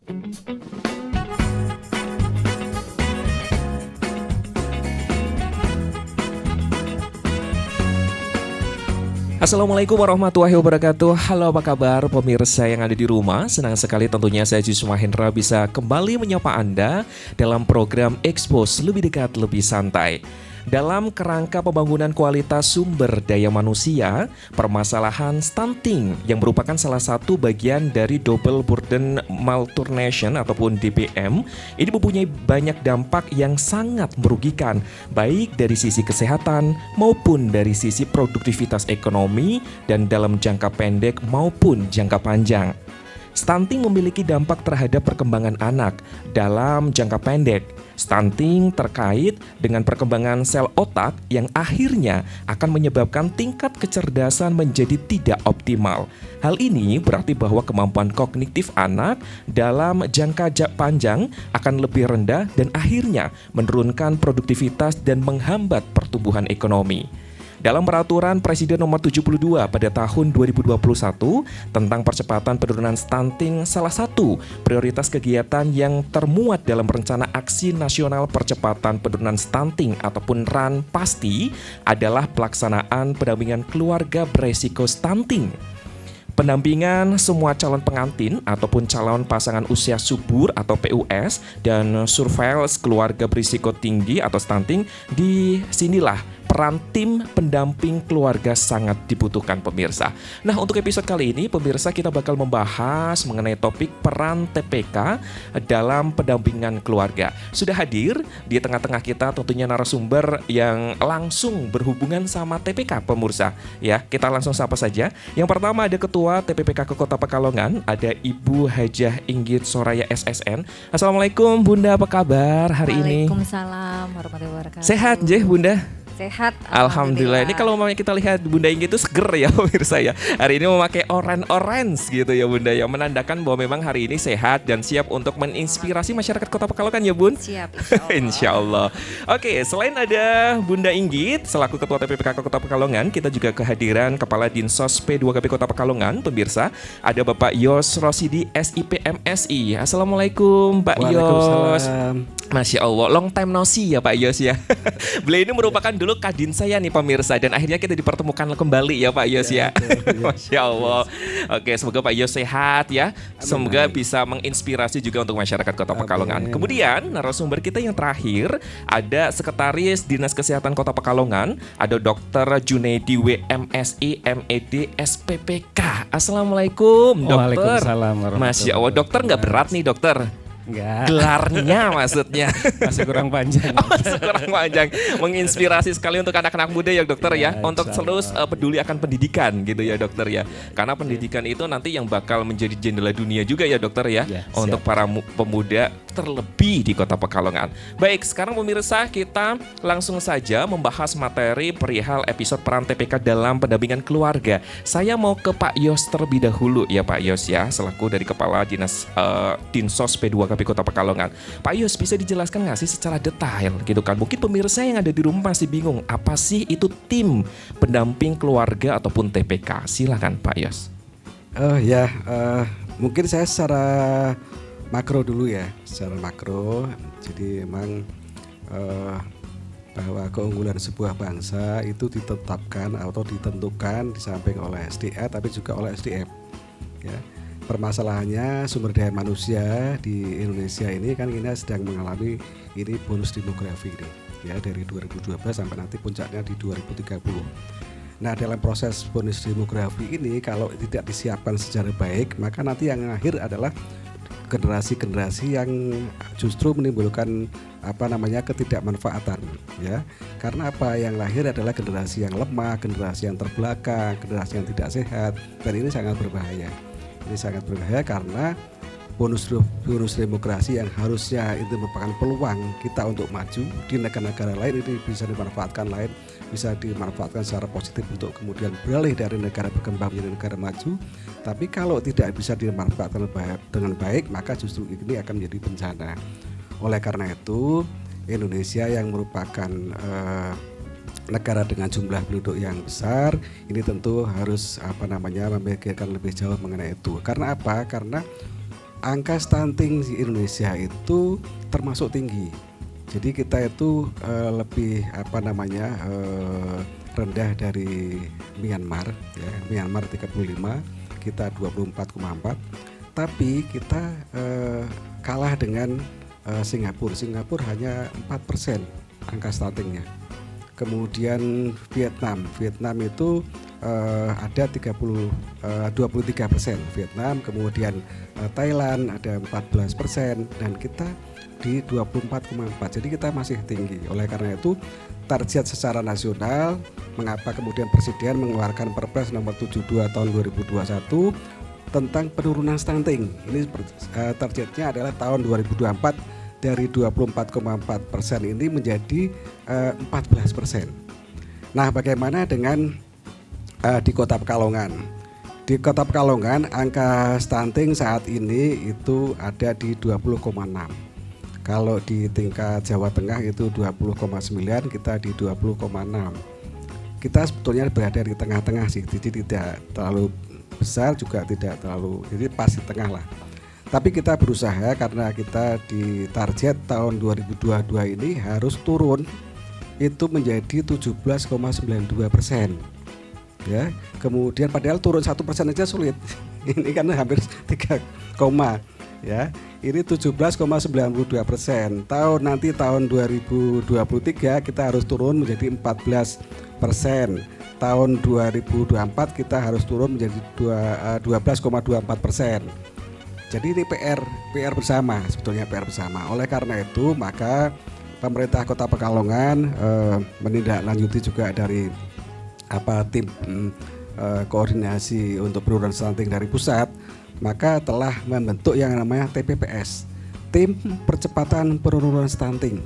Assalamualaikum warahmatullahi wabarakatuh. Halo, apa kabar pemirsa yang ada di rumah? Senang sekali tentunya saya Jusma Hendra bisa kembali menyapa Anda dalam program Expose Lebih Dekat Lebih Santai. Dalam kerangka pembangunan kualitas sumber daya manusia, permasalahan stunting yang merupakan salah satu bagian dari double burden malnutrition ataupun DBM ini mempunyai banyak dampak yang sangat merugikan, baik dari sisi kesehatan maupun dari sisi produktivitas ekonomi dan dalam jangka pendek maupun jangka panjang. Stunting memiliki dampak terhadap perkembangan anak dalam jangka pendek. Stunting terkait dengan perkembangan sel otak yang akhirnya akan menyebabkan tingkat kecerdasan menjadi tidak optimal. Hal ini berarti bahwa kemampuan kognitif anak dalam jangka panjang akan lebih rendah dan akhirnya menurunkan produktivitas dan menghambat pertumbuhan ekonomi. Dalam peraturan Presiden nomor 72 pada tahun 2021 tentang percepatan penurunan stunting, salah satu prioritas kegiatan yang termuat dalam rencana aksi nasional percepatan penurunan stunting ataupun RAN PASTI adalah pelaksanaan pendampingan keluarga beresiko stunting. Pendampingan semua calon pengantin ataupun calon pasangan usia subur atau PUS dan surveillance keluarga berisiko tinggi atau stunting, di sinilah peran tim pendamping keluarga sangat dibutuhkan pemirsa. Nah, untuk episode kali ini pemirsa kita bakal membahas mengenai topik peran TPK dalam pendampingan keluarga. Sudah hadir di tengah-tengah kita tentunya narasumber yang langsung berhubungan sama TPK pemirsa. Ya, kita langsung sapa saja. Yang pertama ada Ketua TPPK Kota Pekalongan, ada Ibu Hajah Inggit Soraya SSN. Assalamualaikum Bunda, apa kabar hari ini? Waalaikumsalam warahmatullahi wabarakatuh. Sehat je Bunda? Sehat, Alhamdulillah. Ini kalau mamanya kita lihat Bunda Inggit itu seger ya pemirsa ya. Hari ini memakai orange gitu ya Bunda ya, menandakan bahwa memang hari ini sehat dan siap untuk menginspirasi masyarakat Kota Pekalongan ya Bun. Siap, insya Allah. Oke, selain ada Bunda Inggit selaku Ketua TPPK Kota Pekalongan, kita juga kehadiran Kepala Dinsos P2KP Kota Pekalongan pemirsa. Ada Bapak Yos Rosidi SIP MSI. Assalamualaikum Pak Yos. Masya Allah, long time no see ya Pak Yos ya. Beliau ini merupakan dulu kadin saya nih pemirsa, dan akhirnya kita dipertemukan kembali ya Pak Yos ya. Masya Allah. Oke, semoga Pak Yos sehat ya. Semoga bisa menginspirasi juga untuk masyarakat Kota Pekalongan. Kemudian narasumber kita yang terakhir ada Sekretaris Dinas Kesehatan Kota Pekalongan, ada Dr. Junaidi WMSI MED SPPK. Assalamualaikum dokter. Waalaikumsalam. Masya Allah, dokter nggak berat nih dokter? Enggak. Gelarnya maksudnya Masih kurang panjang. Masih kurang panjang. Menginspirasi sekali untuk anak-anak muda ya dokter ya, untuk terus peduli akan pendidikan gitu ya dokter ya. Karena pendidikan itu nanti yang bakal menjadi jendela dunia juga ya dokter ya, untuk para pemuda terlebih di Kota Pekalongan. Baik, sekarang pemirsa kita langsung saja membahas materi perihal episode peran TPK dalam pendampingan keluarga. Saya mau ke Pak Yos terlebih dahulu ya Pak Yos ya, selaku dari Kepala Dinas Dinsos P2KP Kota Pekalongan. Pak Yos, bisa dijelaskan nggak sih secara detail gitu kan? Mungkin pemirsa yang ada di rumah masih bingung, apa sih itu tim pendamping keluarga ataupun TPK? Silakan Pak Yos. Mungkin saya secara makro dulu ya, secara makro. Jadi memang bahwa keunggulan sebuah bangsa itu ditetapkan atau ditentukan di samping oleh SDA tapi juga oleh SDM. Ya. Permasalahannya sumber daya manusia di Indonesia ini kan kita sedang mengalami ini bonus demografi ini ya, dari 2012 sampai nanti puncaknya di 2030. Nah, dalam proses bonus demografi ini kalau tidak disiapkan secara baik, maka nanti yang akhir adalah generasi-generasi yang justru menimbulkan ketidakmanfaatan ya. Karena yang lahir adalah generasi yang lemah, generasi yang terbelakang, generasi yang tidak sehat, dan ini sangat berbahaya. Ini sangat berbahaya karena bonus demokrasi yang harusnya itu merupakan peluang kita untuk maju di negara-negara lain, ini bisa dimanfaatkan secara positif untuk kemudian beralih dari negara berkembang menjadi negara maju. Tapi kalau tidak bisa dimanfaatkan dengan baik, maka justru ini akan menjadi bencana. Oleh karena itu, Indonesia yang merupakan negara dengan jumlah penduduk yang besar ini tentu harus memikirkan lebih jauh mengenai itu. Karena apa? Karena angka stunting di Indonesia itu termasuk tinggi. Jadi kita itu lebih rendah dari Myanmar, ya. Myanmar 35, kita 24,4. Tapi kita kalah dengan Singapura. Singapura hanya 4% angka stuntingnya. Kemudian Vietnam itu ada 23% Vietnam, kemudian Thailand ada 14% dan kita di 24,4. Jadi kita masih tinggi. Oleh karena itu target secara nasional, mengapa kemudian Presiden mengeluarkan Perpres nomor 72 tahun 2021 tentang penurunan stunting. Ini targetnya adalah tahun 2024 dari 24,4% ini menjadi 14%. Nah, bagaimana dengan di Kota Pekalongan? Di Kota Pekalongan angka stunting saat ini itu ada di 20,6. Kalau di tingkat Jawa Tengah itu 20,9, kita di 20,6. Kita sebetulnya berada di tengah-tengah sih, jadi tidak terlalu besar juga tidak terlalu, jadi pas di tengah lah. Tapi kita berusaha karena kita di target tahun 2022 ini harus turun itu menjadi 17,92%. Ya, kemudian padahal turun 1% aja sulit. Ini kan hampir 3, ya. Ini 17,92%. Nanti tahun 2023 kita harus turun menjadi 14%. Tahun 2024 kita harus turun menjadi 12,24%. Jadi ini PR bersama, sebetulnya PR bersama. Oleh karena itu maka pemerintah Kota Pekalongan menindaklanjuti juga dari tim koordinasi untuk penurunan stunting dari pusat, maka telah membentuk yang namanya TPPS, Tim Percepatan Penurunan Stunting.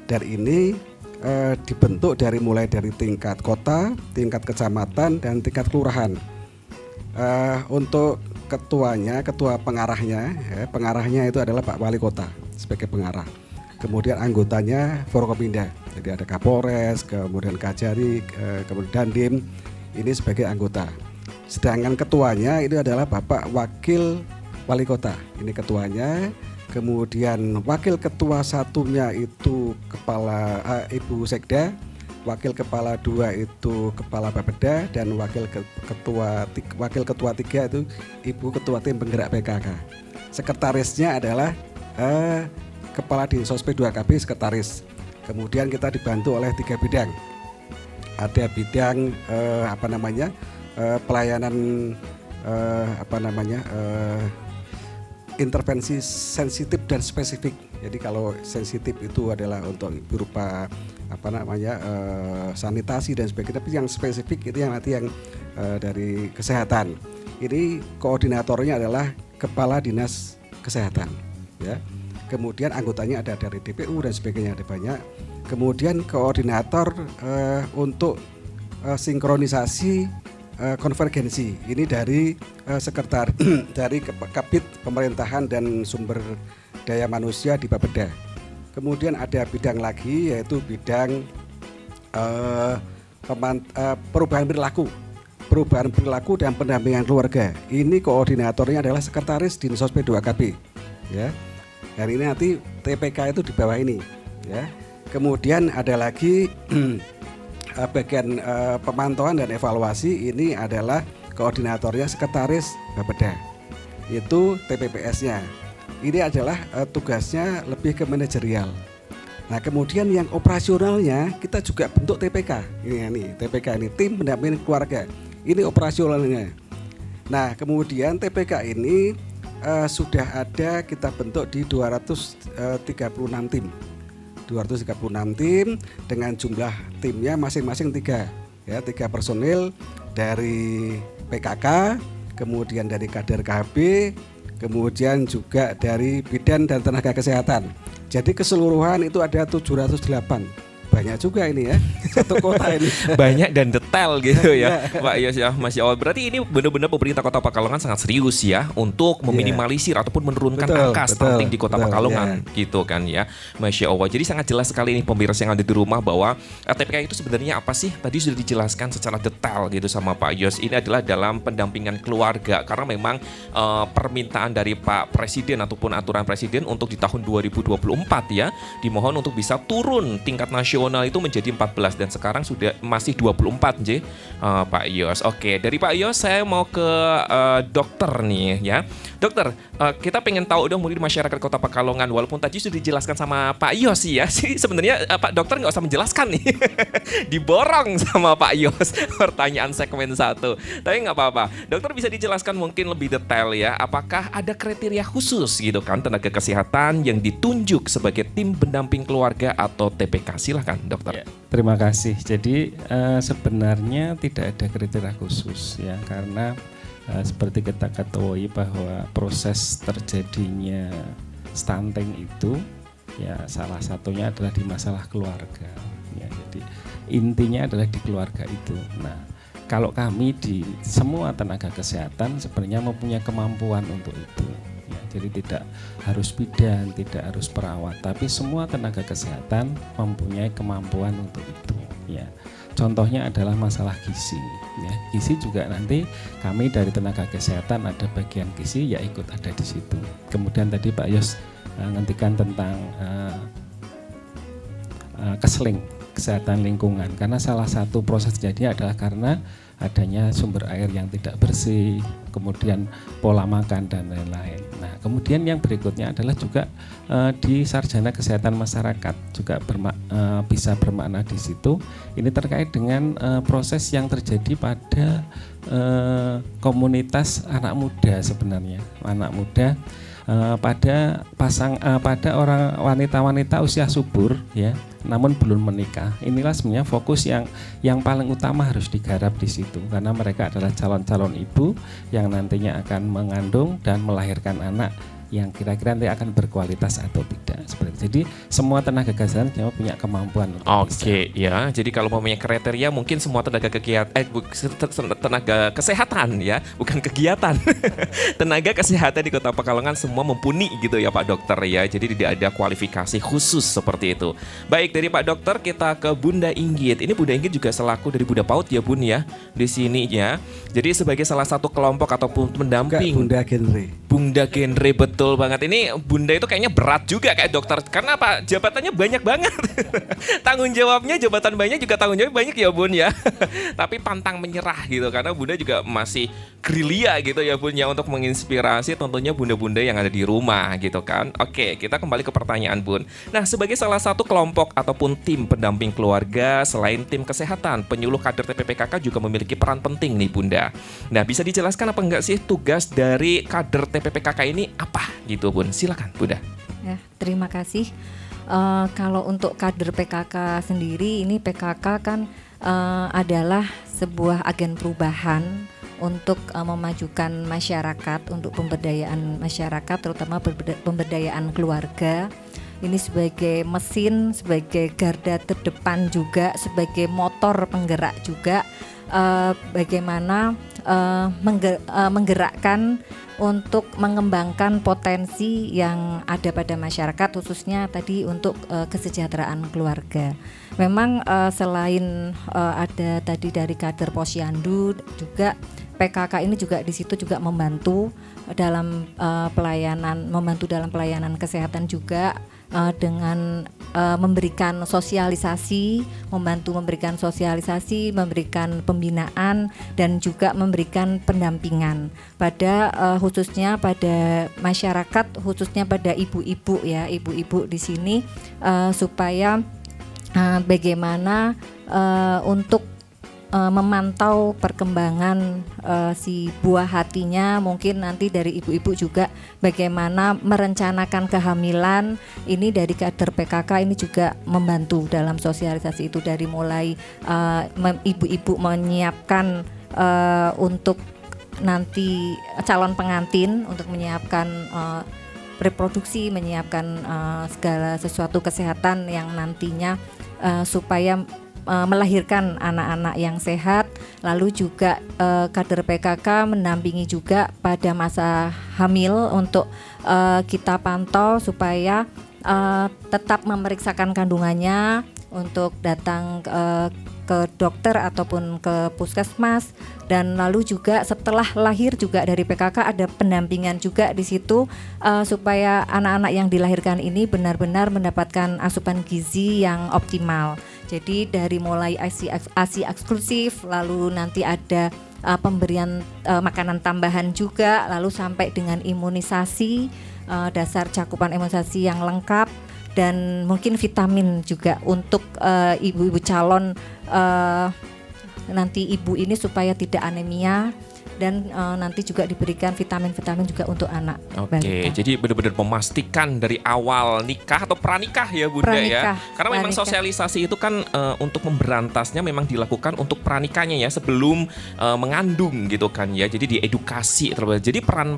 Dan ini dibentuk mulai dari tingkat kota, tingkat kecamatan, dan tingkat kelurahan. Untuk ketua pengarahnya, pengarahnya itu adalah Pak Wali Kota sebagai pengarah. Kemudian anggotanya Forkopimda, jadi ada Kapolres, kemudian Kajari, kemudian Dandim, ini sebagai anggota. Sedangkan ketuanya itu adalah Bapak Wakil Wali Kota, ini ketuanya. Kemudian wakil ketua satunya itu Ibu Sekda, wakil kepala 2 itu Kepala Bapeda, dan wakil ketua 3 itu Ibu Ketua Tim Penggerak PKK. Sekretarisnya adalah Kepala Dinsos P2KB sekretaris. Kemudian kita dibantu oleh 3 bidang. Ada bidang pelayanan intervensi sensitif dan spesifik. Jadi kalau sensitif itu adalah untuk berupa sanitasi dan sebagainya. Tapi yang spesifik itu yang dari kesehatan. Ini koordinatornya adalah Kepala Dinas Kesehatan, ya. Kemudian anggotanya ada dari DPU dan sebagainya, ada banyak. Kemudian koordinator untuk sinkronisasi konvergensi, ini dari dari Kabid Pemerintahan dan Sumber Daya Manusia di Bapeda. Kemudian ada bidang lagi yaitu bidang perubahan perilaku dan pendampingan keluarga. Ini koordinatornya adalah Sekretaris Dinsos P2KB, ya. Hari ini nanti TPK itu di bawah ini, ya. Kemudian ada lagi bagian pemantauan dan evaluasi, ini adalah koordinatornya Sekretaris Bapeda. Itu TPPS-nya. Ini adalah tugasnya lebih ke manajerial. Nah, kemudian yang operasionalnya kita juga bentuk TPK. Ini TPK ini, Tim Pendampingan Keluarga. Ini operasionalnya. Nah, kemudian TPK ini sudah ada kita bentuk di 236 tim. 236 tim dengan jumlah timnya masing-masing 3 personil dari PKK, kemudian dari kader KB, kemudian juga dari bidan dan tenaga kesehatan. Jadi keseluruhan itu ada 708 banyak juga ini ya, satu kota ini. Banyak dan detail gitu ya Pak Yos ya, Masya Allah. Berarti ini benar-benar pemerintah Kota Pekalongan sangat serius ya untuk meminimalisir ataupun menurunkan angka stunting di Kota Pekalongan gitu kan ya, Masya Allah. Jadi sangat jelas sekali nih pemirsa yang ada di rumah bahwa TPK itu sebenarnya apa sih? Tadi sudah dijelaskan secara detail gitu sama Pak Yos. Ini adalah dalam pendampingan keluarga karena memang permintaan dari Pak Presiden ataupun aturan Presiden untuk di tahun 2024 ya, dimohon untuk bisa turun tingkat nasional itu menjadi 14 dan sekarang sudah masih 24 Pak Yos. Oke, dari Pak Yos saya mau ke dokter nih ya. Dokter, kita pengen tahu dong mungkin masyarakat Kota Pekalongan, walaupun tadi sudah dijelaskan sama Pak Yos sih ya. Sebenarnya Pak Dokter nggak usah menjelaskan nih. Diborong sama Pak Yos pertanyaan segmen 1. Tapi nggak apa-apa. Dokter bisa dijelaskan mungkin lebih detail ya. Apakah ada kriteria khusus gitu kan tenaga kesehatan yang ditunjuk sebagai tim pendamping keluarga atau TPK? Silahkan dokter. Ya, terima kasih. Jadi sebenarnya tidak ada kriteria khusus ya, karena seperti kita ketahui bahwa proses terjadinya stunting itu ya salah satunya adalah di masalah keluarga ya. Jadi intinya adalah di keluarga itu. Nah, kalau kami di semua tenaga kesehatan sebenarnya mempunyai kemampuan untuk itu ya. Jadi tidak harus bidan, tidak harus perawat, tapi semua tenaga kesehatan mempunyai kemampuan untuk itu ya. Contohnya adalah masalah gizi ya. Gizi juga nanti kami dari tenaga kesehatan ada bagian gizi ya ikut ada di situ. Kemudian tadi Pak Yos ngendikan tentang kesehatan lingkungan, karena salah satu proses terjadinya adalah karena adanya sumber air yang tidak bersih, kemudian pola makan dan lain-lain. Nah, kemudian yang berikutnya adalah juga di sarjana kesehatan masyarakat juga bisa bermakna di situ. Ini terkait dengan proses yang terjadi pada komunitas anak muda sebenarnya, anak muda pada orang wanita-wanita usia subur ya, namun belum menikah. Inilah sebenarnya fokus yang paling utama harus digarap di situ, karena mereka adalah calon-calon ibu yang nantinya akan mengandung dan melahirkan anak yang kira-kira nanti akan berkualitas atau tidak. Seperti itu. Jadi semua tenaga kesehatan punya kemampuan untuk Oke, ya. Jadi kalau mempunyai kriteria mungkin semua tenaga tenaga kesehatan ya, bukan kegiatan. Tenaga kesehatan di Kota Pekalongan semua mumpuni gitu ya Pak Dokter ya. Jadi tidak ada kualifikasi khusus seperti itu. Baik, dari Pak Dokter kita ke Bunda Inggit. Ini Bunda Inggit juga selaku dari Bunda PAUD ya Bun ya di sini ya. Jadi sebagai salah satu kelompok ataupun pendamping. Bunda Genre. Bunda Genre, betul banget. Ini Bunda itu kayaknya berat juga kayak dokter. Karena apa? Jabatannya banyak banget. Tanggung jawabnya jabatan banyak juga tanggung jawab banyak ya Bun ya. Tapi pantang menyerah gitu. Karena Bunda juga masih gerilya gitu ya Bun ya, untuk menginspirasi tentunya bunda-bunda yang ada di rumah gitu kan. Oke, kita kembali ke pertanyaan Bun. Nah, sebagai salah satu kelompok ataupun tim pendamping keluarga, selain tim kesehatan, penyuluh kader TPPKK juga memiliki peran penting nih Bunda. Nah, bisa dijelaskan apa enggak sih tugas dari kader TPPKK ini apa gitu Bun? Silakan Bunda. Ya, terima kasih. Kalau untuk kader PKK sendiri, ini PKK kan adalah sebuah agen perubahan untuk memajukan masyarakat, untuk pemberdayaan masyarakat, terutama pemberdayaan keluarga. Ini sebagai mesin, sebagai garda terdepan juga, sebagai motor penggerak juga, bagaimana menggerakkan untuk mengembangkan potensi yang ada pada masyarakat, khususnya tadi untuk kesejahteraan keluarga. Memang selain ada tadi dari kader Posyandu, juga PKK ini juga di situ juga membantu dalam pelayanan kesehatan juga, dengan memberikan sosialisasi, memberikan sosialisasi, memberikan pembinaan dan juga memberikan pendampingan pada khususnya pada masyarakat, khususnya pada ibu-ibu ya, ibu-ibu di sini, supaya bagaimana untuk memantau perkembangan si buah hatinya. Mungkin nanti dari ibu-ibu juga bagaimana merencanakan kehamilan. Ini dari kader PKK ini juga membantu dalam sosialisasi itu, dari mulai ibu-ibu menyiapkan untuk nanti calon pengantin, untuk menyiapkan reproduksi, menyiapkan segala sesuatu kesehatan yang nantinya supaya melahirkan anak-anak yang sehat, lalu juga kader PKK mendampingi juga pada masa hamil untuk kita pantau supaya tetap memeriksakan kandungannya, untuk datang ke dokter ataupun ke puskesmas, dan lalu juga setelah lahir juga dari PKK ada pendampingan juga di situ supaya anak-anak yang dilahirkan ini benar-benar mendapatkan asupan gizi yang optimal. Jadi dari mulai ASI eksklusif, lalu nanti ada pemberian makanan tambahan juga, lalu sampai dengan imunisasi, dasar cakupan imunisasi yang lengkap, dan mungkin vitamin juga untuk ibu-ibu calon nanti ibu ini supaya tidak anemia, dan nanti juga diberikan vitamin-vitamin juga untuk anak. Oke, jadi benar-benar memastikan dari awal nikah atau pranikah ya Bunda ya. Karena memang sosialisasi itu kan untuk memberantasnya memang dilakukan untuk pranikahnya ya, sebelum mengandung gitu kan ya. Jadi diedukasi terlebih. Jadi peran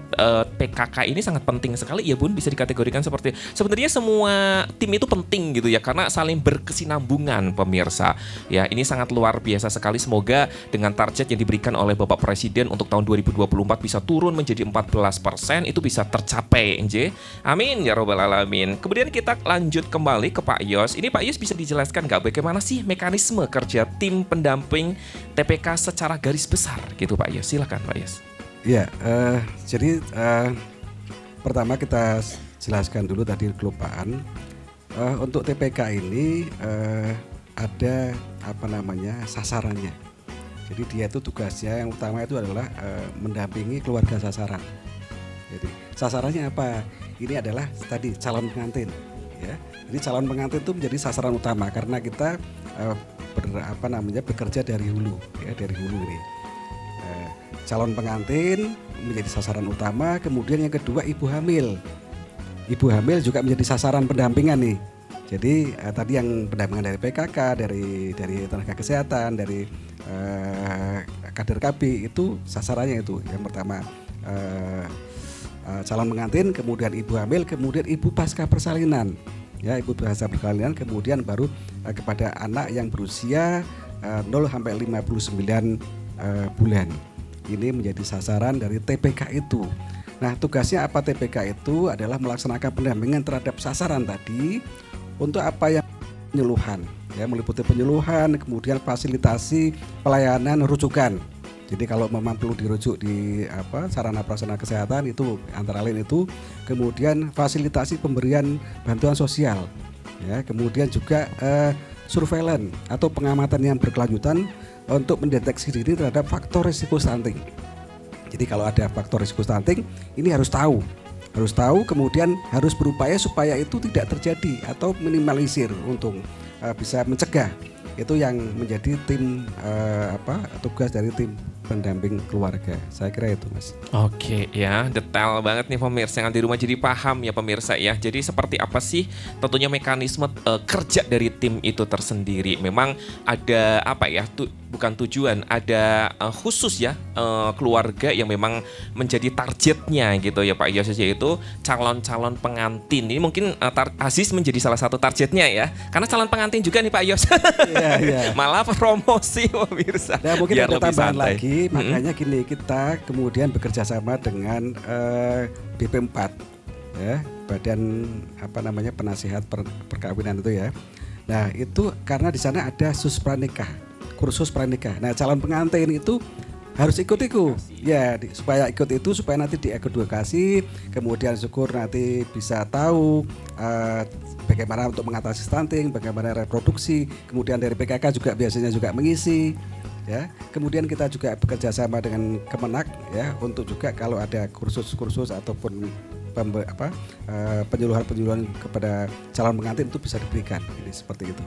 PKK ini sangat penting sekali ya Bun, bisa dikategorikan seperti sebenarnya semua tim itu penting gitu ya, karena saling berkesinambungan pemirsa. Ya, ini sangat luar biasa sekali. Semoga dengan target yang diberikan oleh Bapak Presiden untuk tahun 2024 bisa turun menjadi 14%, itu bisa tercapai, nj. Amin ya robbal alamin. Kemudian kita lanjut kembali ke Pak Yos. Ini Pak Yos bisa dijelaskan nggak bagaimana sih mekanisme kerja tim pendamping TPK secara garis besar gitu Pak Yos? Silakan Pak Yos. Ya, jadi pertama kita jelaskan dulu tadi kelupaan. Untuk TPK ini ada sasarannya. Jadi dia itu tugasnya yang utama itu adalah mendampingi keluarga sasaran. Jadi sasarannya apa? Ini adalah tadi calon pengantin. Ya, ini calon pengantin itu menjadi sasaran utama karena kita bekerja dari hulu, ya, dari hulu ini. Calon pengantin menjadi sasaran utama. Kemudian yang kedua ibu hamil. Ibu hamil juga menjadi sasaran pendampingan nih. Jadi tadi yang pendampingan dari PKK, dari tenaga kesehatan, dari kader KB itu sasarannya itu. Yang pertama calon pengantin, kemudian ibu hamil, kemudian ibu pasca persalinan. Ya, ibu pasca persalinan, kemudian baru kepada anak yang berusia 0 sampai 59 bulan. Ini menjadi sasaran dari TPK itu. Nah, tugasnya apa TPK itu adalah melaksanakan pendampingan terhadap sasaran tadi. Untuk apa yang penyuluhan, ya, meliputi penyuluhan, kemudian fasilitasi pelayanan rujukan. Jadi kalau memang perlu dirujuk di sarana prasarana kesehatan itu antara lain itu, kemudian fasilitasi pemberian bantuan sosial, ya, kemudian juga surveillance atau pengamatan yang berkelanjutan untuk mendeteksi diri terhadap faktor risiko stunting. Jadi kalau ada faktor risiko stunting ini harus tahu, kemudian harus berupaya supaya itu tidak terjadi atau minimalisir untuk bisa mencegah. Itu yang menjadi tim tugas dari tim pendamping keluarga. Saya kira itu, Mas. Oke ya, detail banget nih pemirsa yang di rumah, jadi paham ya pemirsa ya. Jadi seperti apa sih tentunya mekanisme kerja dari tim itu tersendiri. Memang ada bukan tujuan, ada khusus ya keluarga yang memang menjadi targetnya gitu ya Pak Yos, yaitu calon-calon pengantin. Ini mungkin Aziz menjadi salah satu targetnya ya, karena calon pengantin juga nih Pak Yos. Yeah. Malah promosi pemirsa. Nah, mungkin biar ada lebih tambahan santai. lagi, makanya gini, kita kemudian bekerja sama dengan BP4, ya, Badan Penasihat Perkawinan itu ya. Nah, itu karena di sana ada kursus pranikah. Nah, calon pengantin itu harus ikut ya, supaya ikut itu supaya nanti diedukasi, kemudian syukur nanti bisa tahu bagaimana untuk mengatasi stunting, bagaimana reproduksi, kemudian dari PKK juga biasanya juga mengisi. Ya, kemudian kita juga bekerja sama dengan Kemenak ya untuk juga kalau ada kursus-kursus ataupun penyuluhan kepada calon pengantin itu bisa diberikan. Ini seperti itu.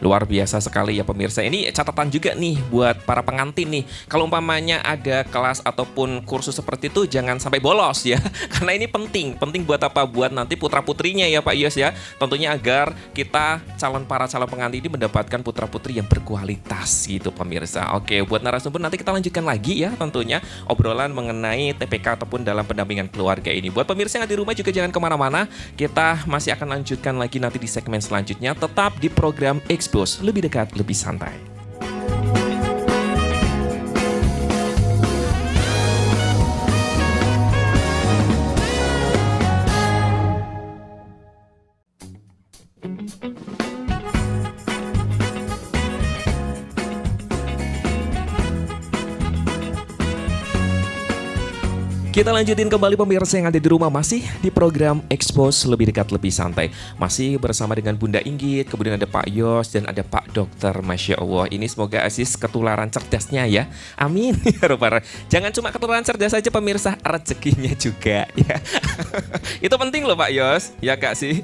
Luar biasa sekali ya pemirsa. Ini catatan juga nih buat para pengantin nih. Kalau umpamanya ada kelas ataupun kursus seperti itu jangan sampai bolos ya. Karena ini penting buat apa? Buat nanti putra-putrinya ya Pak Yos ya. Tentunya agar kita para calon pengantin ini mendapatkan putra-putri yang berkualitas gitu pemirsa. Oke, buat narasumber nanti kita lanjutkan lagi ya tentunya obrolan mengenai TPK ataupun dalam pendampingan keluarga ini. Buat pemirsa yang di rumah juga jangan kemana-mana. Kita masih akan lanjutkan lagi nanti di segmen selanjutnya. Tetap di program Expo Expose lebih dekat, lebih santai. Kita lanjutin kembali pemirsa yang ada di rumah, masih di program Expose lebih dekat lebih santai. Masih bersama dengan Bunda Inggit, kemudian ada Pak Yos dan ada Pak Dokter. Masya Allah, ini semoga Aziz ketularan cerdasnya ya. Amin. Jangan cuma ketularan cerdas saja pemirsa, rezekinya juga ya. Itu penting loh Pak Yos, ya Kak sih.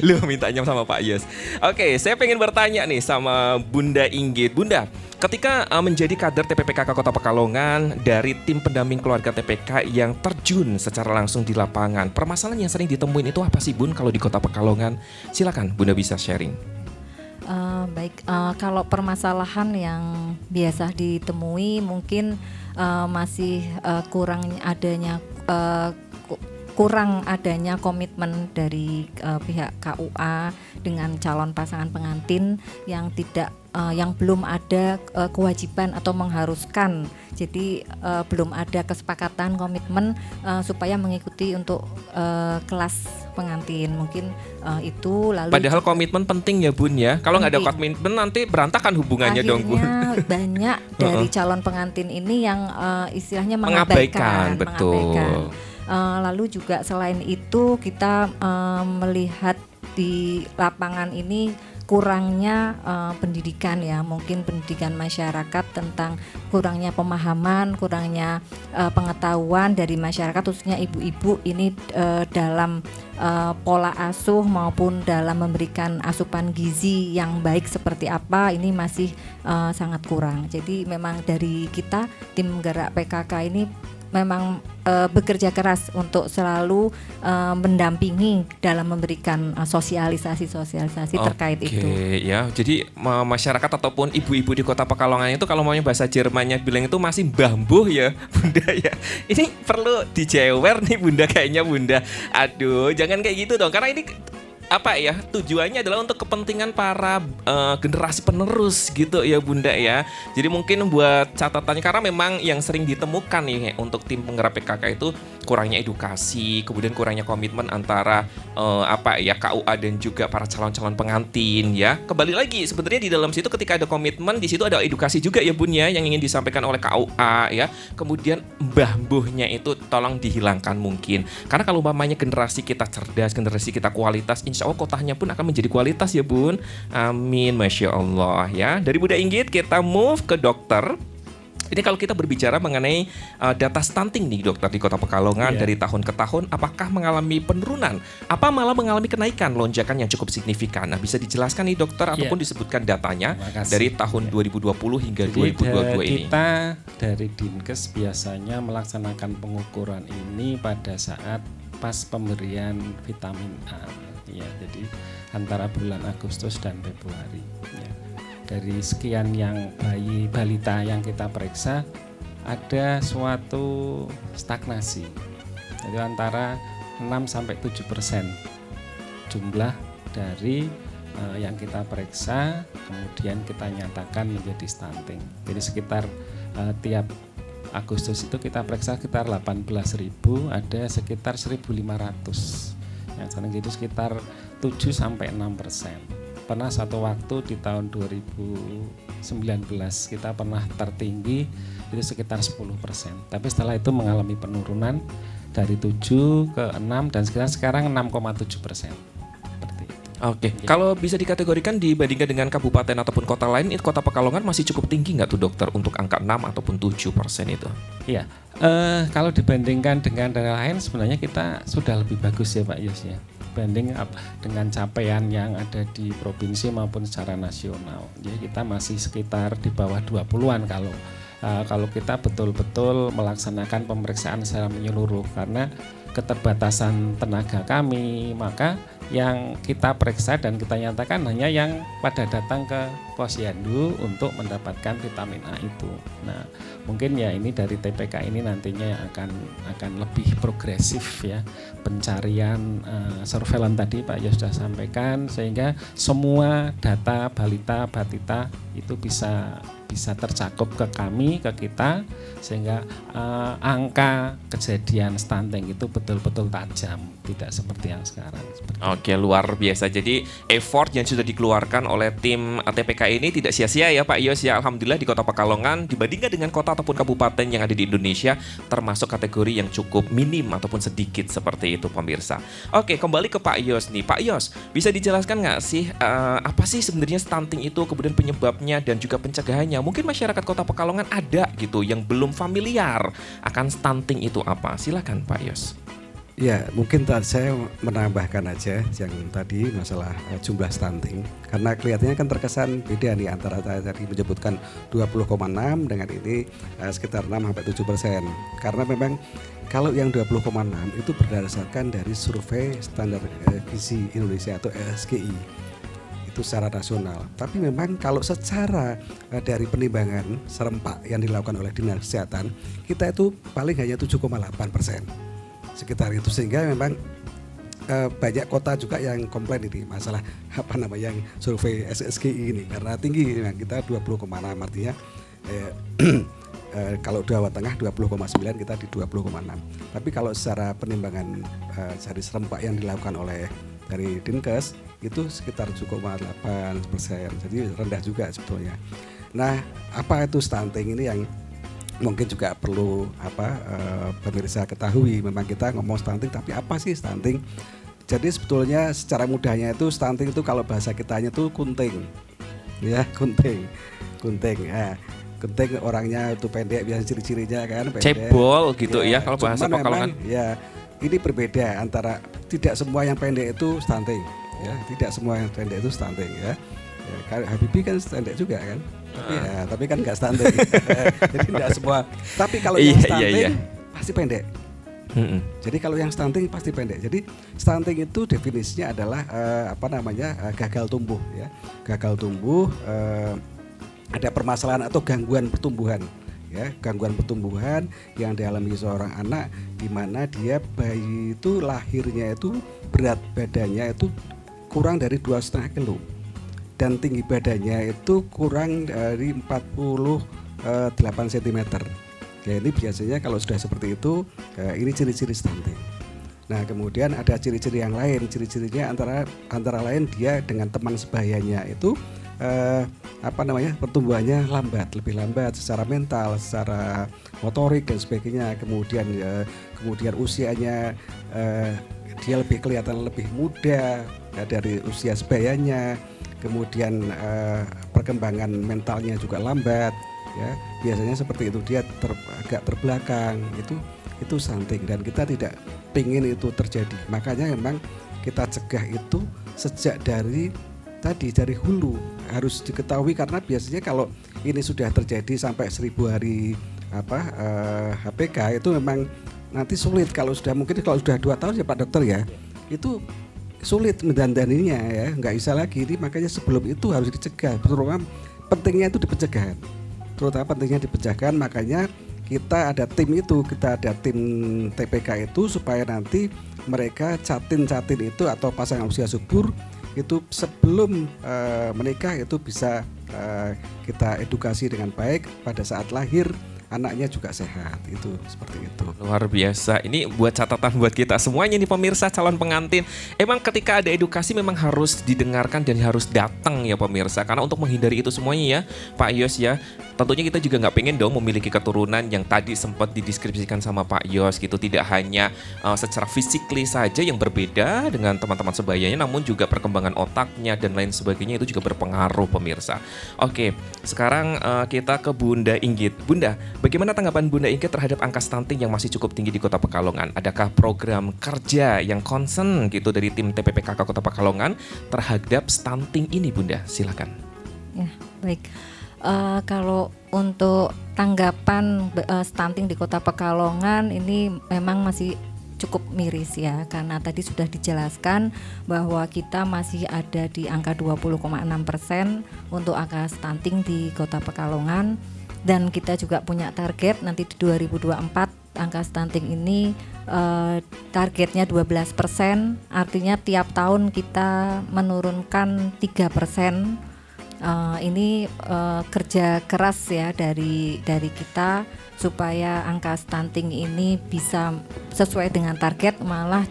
Lu mintanya sama Pak Yos. Oke, saya pengen bertanya nih sama Bunda Inggit. Bunda, ketika menjadi kader TPPKK Kota Pekalongan dari tim pendamping keluarga TPK yang terjun secara langsung di lapangan, permasalahan yang sering ditemuin itu apa sih Bun kalau di Kota Pekalongan? Silakan Bunda bisa sharing. Kalau permasalahan yang biasa ditemui mungkin masih kurang adanya komitmen dari pihak KUA dengan calon pasangan pengantin yang belum ada kewajiban atau mengharuskan. Jadi belum ada kesepakatan komitmen supaya mengikuti untuk kelas pengantin. Mungkin itu lalu. Padahal komitmen penting ya Bun ya. Kalau nggak ada komitmen nanti berantakan hubungannya dong Bun. Banyak dari calon pengantin ini yang istilahnya mengabaikan. Betul. Lalu juga selain itu kita melihat di lapangan ini kurangnya pendidikan ya, mungkin pendidikan masyarakat tentang kurangnya pemahaman, kurangnya pengetahuan dari masyarakat khususnya ibu-ibu ini dalam pola asuh maupun dalam memberikan asupan gizi yang baik seperti apa, ini masih sangat kurang. Jadi memang dari kita tim Gerak PKK ini memang bekerja keras untuk selalu mendampingi dalam memberikan sosialisasi terkait itu. Oke ya, jadi masyarakat ataupun ibu-ibu di Kota Pekalongan itu kalau maunya bahasa Jermannya bilang itu masih bambuh ya Bunda ya. Ini perlu dijewer nih Bunda kayaknya Bunda. Aduh, jangan kayak gitu dong, karena ini apa ya, tujuannya adalah untuk kepentingan para generasi penerus gitu ya Bunda ya. Jadi mungkin buat catatannya, karena memang yang sering ditemukan nih untuk tim penggerak PKK itu kurangnya edukasi, kemudian kurangnya komitmen antara KUA dan juga para calon-calon pengantin ya. Kembali lagi sebenarnya di dalam situ ketika ada komitmen, di situ ada edukasi juga ya Bun ya yang ingin disampaikan oleh KUA ya. Kemudian mbah-mbuhnya itu tolong dihilangkan mungkin. Karena kalau umpamanya generasi kita cerdas, generasi kita kualitas, insya Allah kotanya pun akan menjadi kualitas ya Bun. Amin, Masya Allah ya. Dari Bunda Inggit kita move ke dokter. Ini kalau kita berbicara mengenai data stunting nih dokter di Kota Pekalongan dari tahun ke tahun, apakah mengalami penurunan? Apa malah mengalami kenaikan, lonjakan yang cukup signifikan? Nah, bisa dijelaskan nih dokter ataupun disebutkan datanya dari tahun 2020 hingga 2022 ini. Kita dari Dinkes biasanya melaksanakan pengukuran ini pada saat pas pemberian vitamin A. Ya, jadi antara bulan Agustus dan Februari. Ya. Dari sekian yang bayi balita yang kita periksa, ada suatu stagnasi. Jadi antara 6-7% jumlah dari yang kita periksa, kemudian kita nyatakan menjadi stunting. Jadi sekitar tiap Agustus itu kita periksa sekitar 18.000, ada sekitar 1.500. Yang sekarang jadi sekitar 7-6%. Pernah satu waktu di tahun 2019 kita pernah tertinggi itu sekitar 10%. Tapi setelah itu mengalami penurunan dari 7 ke 6 dan sekarang 6,7%. Seperti itu. Oke, kalau bisa dikategorikan dibandingkan dengan kabupaten ataupun kota lain, itu Kota Pekalongan masih cukup tinggi nggak tuh dokter untuk angka 6 ataupun 7% itu? Iya, kalau dibandingkan dengan daerah lain sebenarnya kita sudah lebih bagus ya Pak Yos ya. Banding dengan capaian yang ada di provinsi maupun secara nasional. Jadi kita masih sekitar di bawah 20-an kalau kita betul-betul melaksanakan pemeriksaan secara menyeluruh, karena keterbatasan tenaga kami, maka yang kita periksa dan kita nyatakan hanya yang pada datang ke posyandu untuk mendapatkan vitamin A itu. Nah, mungkin ya ini dari TPK ini nantinya yang akan lebih progresif ya, pencarian surveillance tadi Pak Yos sudah sampaikan, sehingga semua data balita batita itu bisa tercakup ke kami, ke kita, sehingga angka kejadian stunting itu betul-betul tajam, tidak seperti yang sekarang. Oke, luar biasa. Jadi effort yang sudah dikeluarkan oleh tim TPK ini tidak sia-sia ya Pak Yos ya. Alhamdulillah di Kota Pekalongan dibandingkan dengan kota ataupun kabupaten yang ada di Indonesia termasuk kategori yang cukup minim ataupun sedikit seperti itu pemirsa. Oke, kembali ke Pak Yos nih. Pak Yos, bisa dijelaskan nggak sih apa sih sebenarnya stunting itu, kemudian penyebabnya dan juga pencegahannya? Mungkin masyarakat Kota Pekalongan ada gitu yang belum familiar akan stunting itu apa. Silakan Pak Yos. Ya, mungkin saya menambahkan aja yang tadi masalah jumlah stunting. Karena kelihatannya kan terkesan beda nih antara tadi menyebutkan 20,6 dengan ini sekitar 6-7%. Karena memang kalau yang 20,6 itu berdasarkan dari survei standar gizi Indonesia atau SGI. Itu secara nasional. Tapi memang kalau secara dari penimbangan serempak yang dilakukan oleh Dinas Kesehatan, kita itu paling hanya 7,8%. Sekitar itu, sehingga memang banyak kota juga yang komplain ini masalah yang survei SSGI ini karena tinggi. Nah, kita 20,6 artinya kalau Jawa Tengah 20,9, kita di 20,6. Tapi kalau secara penimbangan dari serempak yang dilakukan oleh dari Dinkes itu sekitar 7,8%. Jadi rendah juga sebetulnya. Nah, apa itu stunting ini yang mungkin juga perlu pemirsa ketahui. Memang kita ngomong stunting, tapi apa sih stunting? Jadi sebetulnya secara mudahnya itu stunting itu kalau bahasa kitanya itu kunting, ya kunting. Ya, kunting orangnya itu pendek, biasa ciri-cirinya kan pendek. Cebol gitu ya kalau bahasa Pekalongan. Pekalongan. Ya, ini berbeda antara tidak semua yang pendek itu stunting, ya tidak semua yang pendek itu stunting ya. Ya, Habibie kan pendek juga kan. Tapi kan nggak stunting. Jadi tidak semua. Tapi kalau yang stunting pasti pendek. Jadi kalau yang stunting pasti pendek. Jadi stunting itu definisinya adalah gagal tumbuh ya. Gagal tumbuh, ada permasalahan atau gangguan pertumbuhan. Ya, gangguan pertumbuhan yang dialami seorang anak di mana dia bayi itu lahirnya itu berat badannya itu kurang dari 2,5 kilo. Dan tinggi badannya itu kurang dari 48 cm. Ya, ini biasanya kalau sudah seperti itu, ini ciri-ciri stunting. Nah, kemudian ada ciri-ciri yang lain. Ciri-cirinya antara lain dia dengan teman sebayanya itu pertumbuhannya lebih lambat secara mental, secara motorik dan sebagainya. Kemudian usianya dia kelihatan lebih muda ya, dari usia sebayanya. Kemudian perkembangan mentalnya juga lambat ya, biasanya seperti itu, dia agak terbelakang, itu stunting dan kita tidak ingin itu terjadi. Makanya memang kita cegah itu sejak dari hulu harus diketahui, karena biasanya kalau ini sudah terjadi sampai 1000 hari HPK itu memang nanti sulit. Kalau sudah 2 tahun ya Pak Dokter ya, itu sulit mendandaninya ya, nggak bisa lagi. Ini makanya sebelum itu harus dicegah. Terutama pentingnya itu di pencegahan. Makanya kita ada tim TPK itu supaya nanti mereka catin itu atau pasangan usia subur itu sebelum menikah itu bisa kita edukasi dengan baik pada saat lahir. Anaknya juga sehat, itu seperti itu. Luar biasa. Ini buat catatan buat kita semuanya nih pemirsa calon pengantin. Emang ketika ada edukasi memang harus didengarkan dan harus datang ya pemirsa. Karena untuk menghindari itu semuanya ya Pak Yos ya. Tentunya kita juga nggak pengen dong memiliki keturunan yang tadi sempat dideskripsikan sama Pak Yos gitu. Tidak hanya secara fisikly saja yang berbeda dengan teman-teman sebayanya, namun juga perkembangan otaknya dan lain sebagainya itu juga berpengaruh pemirsa. Oke, sekarang kita ke Bunda Inggit. Bunda, bagaimana tanggapan Bunda Inggit terhadap angka stunting yang masih cukup tinggi di Kota Pekalongan? Adakah program kerja yang concern gitu dari tim TPPKK Kota Pekalongan terhadap stunting ini, Bunda? Silakan. Ya, baik. Kalau untuk tanggapan stunting di Kota Pekalongan ini memang masih cukup miris ya, karena tadi sudah dijelaskan bahwa kita masih ada di angka 20,6% untuk angka stunting di Kota Pekalongan, dan kita juga punya target nanti di 2024 angka stunting ini targetnya 12%, artinya tiap tahun kita menurunkan 3%. Ini kerja keras ya dari kita supaya angka stunting ini bisa sesuai dengan target, malah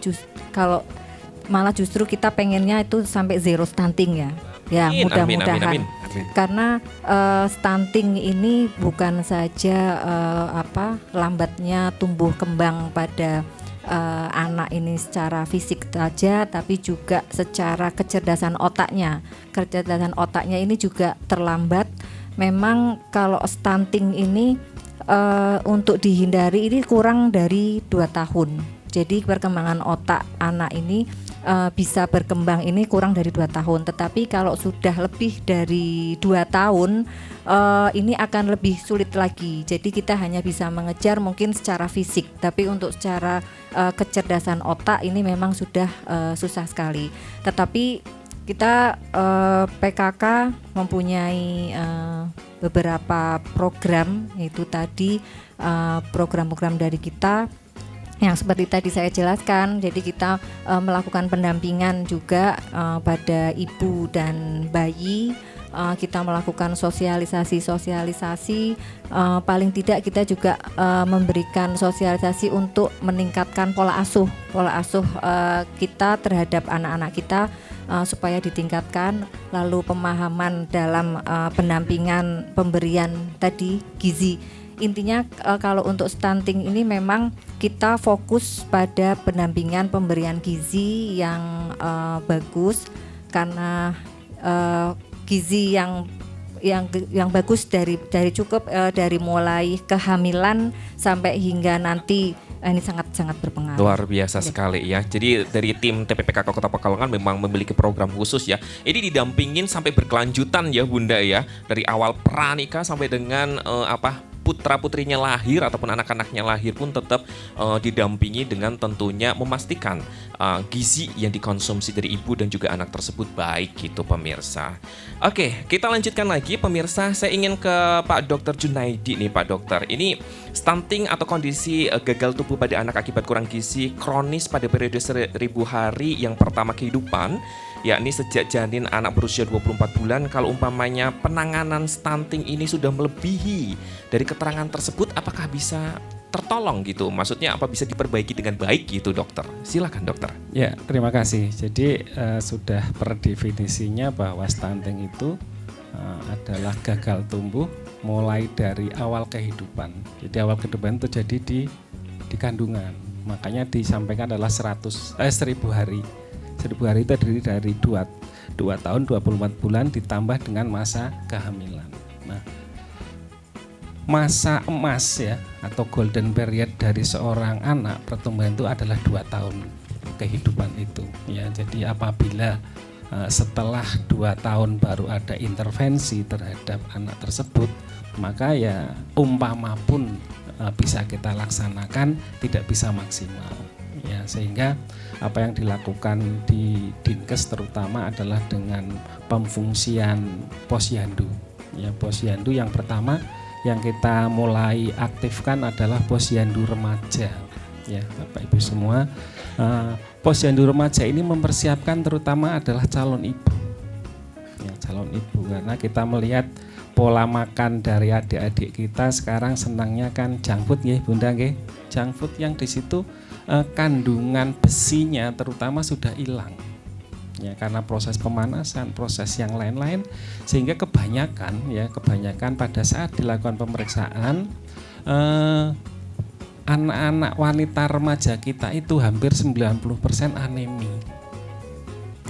justru kita pengennya itu sampai zero stunting ya mudah-mudahan. Karena stunting ini bukan saja lambatnya tumbuh kembang pada anak ini secara fisik saja, tapi juga secara kecerdasan otaknya. Kecerdasan otaknya ini juga terlambat. Memang kalau stunting ini untuk dihindari ini kurang dari 2 tahun. Jadi perkembangan otak anak ini bisa berkembang ini kurang dari 2 tahun. Tetapi kalau sudah lebih dari 2 tahun ini akan lebih sulit lagi. Jadi kita hanya bisa mengejar mungkin secara fisik, tapi untuk secara kecerdasan otak ini memang sudah susah sekali. Tetapi kita PKK mempunyai beberapa program, yaitu tadi program-program dari kita yang seperti tadi saya jelaskan. Jadi kita melakukan pendampingan juga pada ibu dan bayi. Kita melakukan sosialisasi. Paling tidak kita juga memberikan sosialisasi untuk meningkatkan pola asuh kita terhadap anak-anak kita supaya ditingkatkan. Lalu pemahaman dalam pendampingan pemberian tadi gizi. Intinya kalau untuk stunting ini memang kita fokus pada pendampingan pemberian gizi yang bagus, karena gizi yang bagus dari cukup dari mulai kehamilan sampai hingga nanti ini sangat berpengaruh. Luar biasa sekali ya. Jadi dari tim TPPKK Kota Pekalongan memang memiliki program khusus ya. Ini didampingin sampai berkelanjutan ya Bunda ya. Dari awal pranikah sampai dengan putra-putrinya lahir ataupun anak-anaknya lahir pun tetap didampingi dengan tentunya memastikan gizi yang dikonsumsi dari ibu dan juga anak tersebut baik gitu pemirsa. Oke, kita lanjutkan lagi pemirsa. Saya ingin ke Pak Dr. Junaidi nih Pak Dokter. Ini stunting atau kondisi gagal tubuh pada anak akibat kurang gizi kronis pada periode 1000 hari yang pertama kehidupan, yakni sejak janin anak berusia 24 bulan. Kalau umpamanya penanganan stunting ini sudah melebihi dari keterangan tersebut, apakah bisa tertolong gitu? Maksudnya apa bisa diperbaiki dengan baik gitu dokter? Silakan dokter. Ya, terima kasih. Jadi sudah per definisinya bahwa stunting itu adalah gagal tumbuh mulai dari awal kehidupan. Jadi awal kehidupan itu terjadi di kandungan. Makanya disampaikan adalah 1000 hari. 1000 hari itu terdiri dari 2 tahun 24 bulan ditambah dengan masa kehamilan. Nah, masa emas ya atau golden period dari seorang anak pertumbuhan itu adalah 2 tahun kehidupan itu ya. Jadi apabila setelah 2 tahun baru ada intervensi terhadap anak tersebut, maka ya umpama pun bisa kita laksanakan tidak bisa maksimal ya. Sehingga apa yang dilakukan di Dinkes terutama adalah dengan pemfungsian posyandu ya. Posyandu yang pertama yang kita mulai aktifkan adalah posyandu remaja ya Bapak Ibu semua. Posyandu remaja ini mempersiapkan terutama adalah calon ibu ya, calon ibu, karena kita melihat pola makan dari adik-adik kita sekarang senangnya kan junk food ya Bunda nggih. Junk food yang di situ kandungan besinya terutama sudah hilang ya, karena proses pemanasan, proses yang lain-lain, sehingga kebanyakan pada saat dilakukan pemeriksaan anak-anak wanita remaja kita itu hampir 90% anemi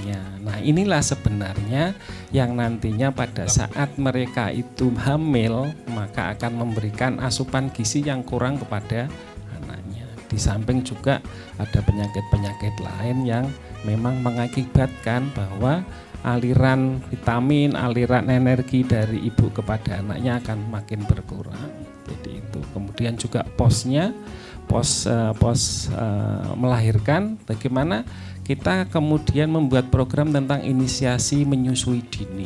ya. Nah inilah sebenarnya yang nantinya pada saat mereka itu hamil maka akan memberikan asupan gizi yang kurang kepada anaknya. Di samping juga ada penyakit-penyakit lain yang memang mengakibatkan bahwa aliran vitamin, aliran energi dari ibu kepada anaknya akan makin berkurang. Jadi itu. Kemudian juga melahirkan, bagaimana kita kemudian membuat program tentang inisiasi menyusui dini.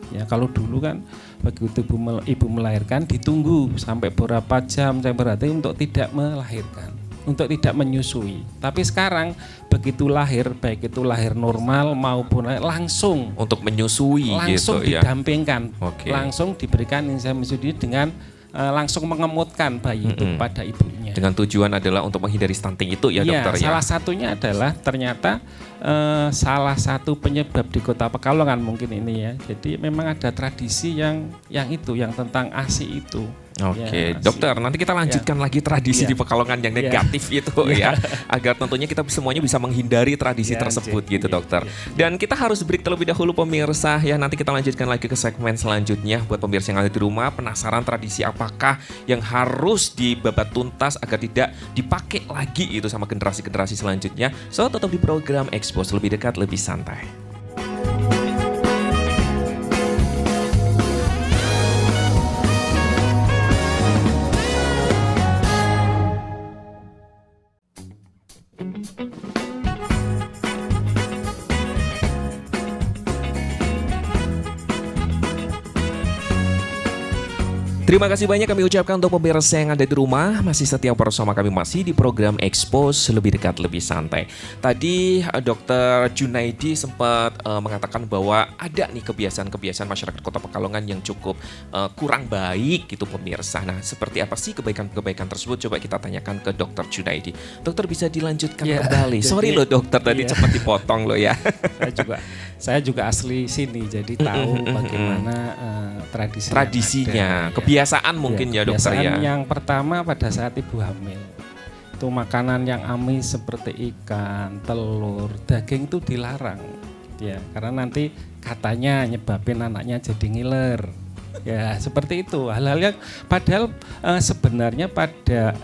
Ya, kalau dulu kan begitu ibu melahirkan ditunggu sampai berapa jam saya berarti untuk tidak melahirkan, untuk tidak menyusui. Tapi sekarang begitu lahir, baik itu lahir normal maupun langsung untuk menyusui langsung gitu didampingkan, Oke. langsung diberikan inisiasi menyusui dengan langsung mengemutkan bayi itu pada ibunya. Dengan tujuan adalah untuk menghindari stunting itu ya Iya, dokter ya. salah satunya adalah ternyata salah satu penyebab di Kota Pekalongan mungkin ini ya. Jadi memang ada tradisi yang itu, yang tentang ASI itu. Oke, Ya, dokter, nanti kita lanjutkan lagi tradisi Ya. di Pekalongan yang negatif itu ya, agar tentunya kita semuanya bisa menghindari tradisi Ya, tersebut jadi, gitu dokter. ya. Dan kita harus break terlebih dahulu pemirsa ya, nanti kita lanjutkan lagi ke segmen selanjutnya. Buat pemirsa yang ada di rumah, penasaran tradisi apakah yang harus dibabat tuntas agar tidak dipakai lagi itu sama generasi-generasi selanjutnya. So, tetap di program Expose, lebih dekat, lebih santai. Terima kasih banyak kami ucapkan untuk pemirsa yang ada di rumah, masih setia bersama kami masih di program Expose, lebih dekat, lebih santai. Tadi Dr. Junaidi sempat mengatakan bahwa ada nih kebiasaan-kebiasaan masyarakat Kota Pekalongan yang cukup kurang baik gitu pemirsa. Nah, seperti apa sih kebaikan-kebaikan tersebut? Coba kita tanyakan ke Dr. Junaidi. Dokter bisa dilanjutkan kembali. Sorry loh dokter, tadi cepat dipotong loh ya. Saya juga asli sini, jadi tahu bagaimana tradisinya, kebiasaan mungkin ya dokter ya. Kebiasaan yang pertama pada saat ibu hamil, itu makanan yang amis seperti ikan, telur, daging itu dilarang, ya karena nanti katanya nyebabin anaknya jadi ngiler. Ya seperti itu, hal-hal yang padahal sebenarnya pada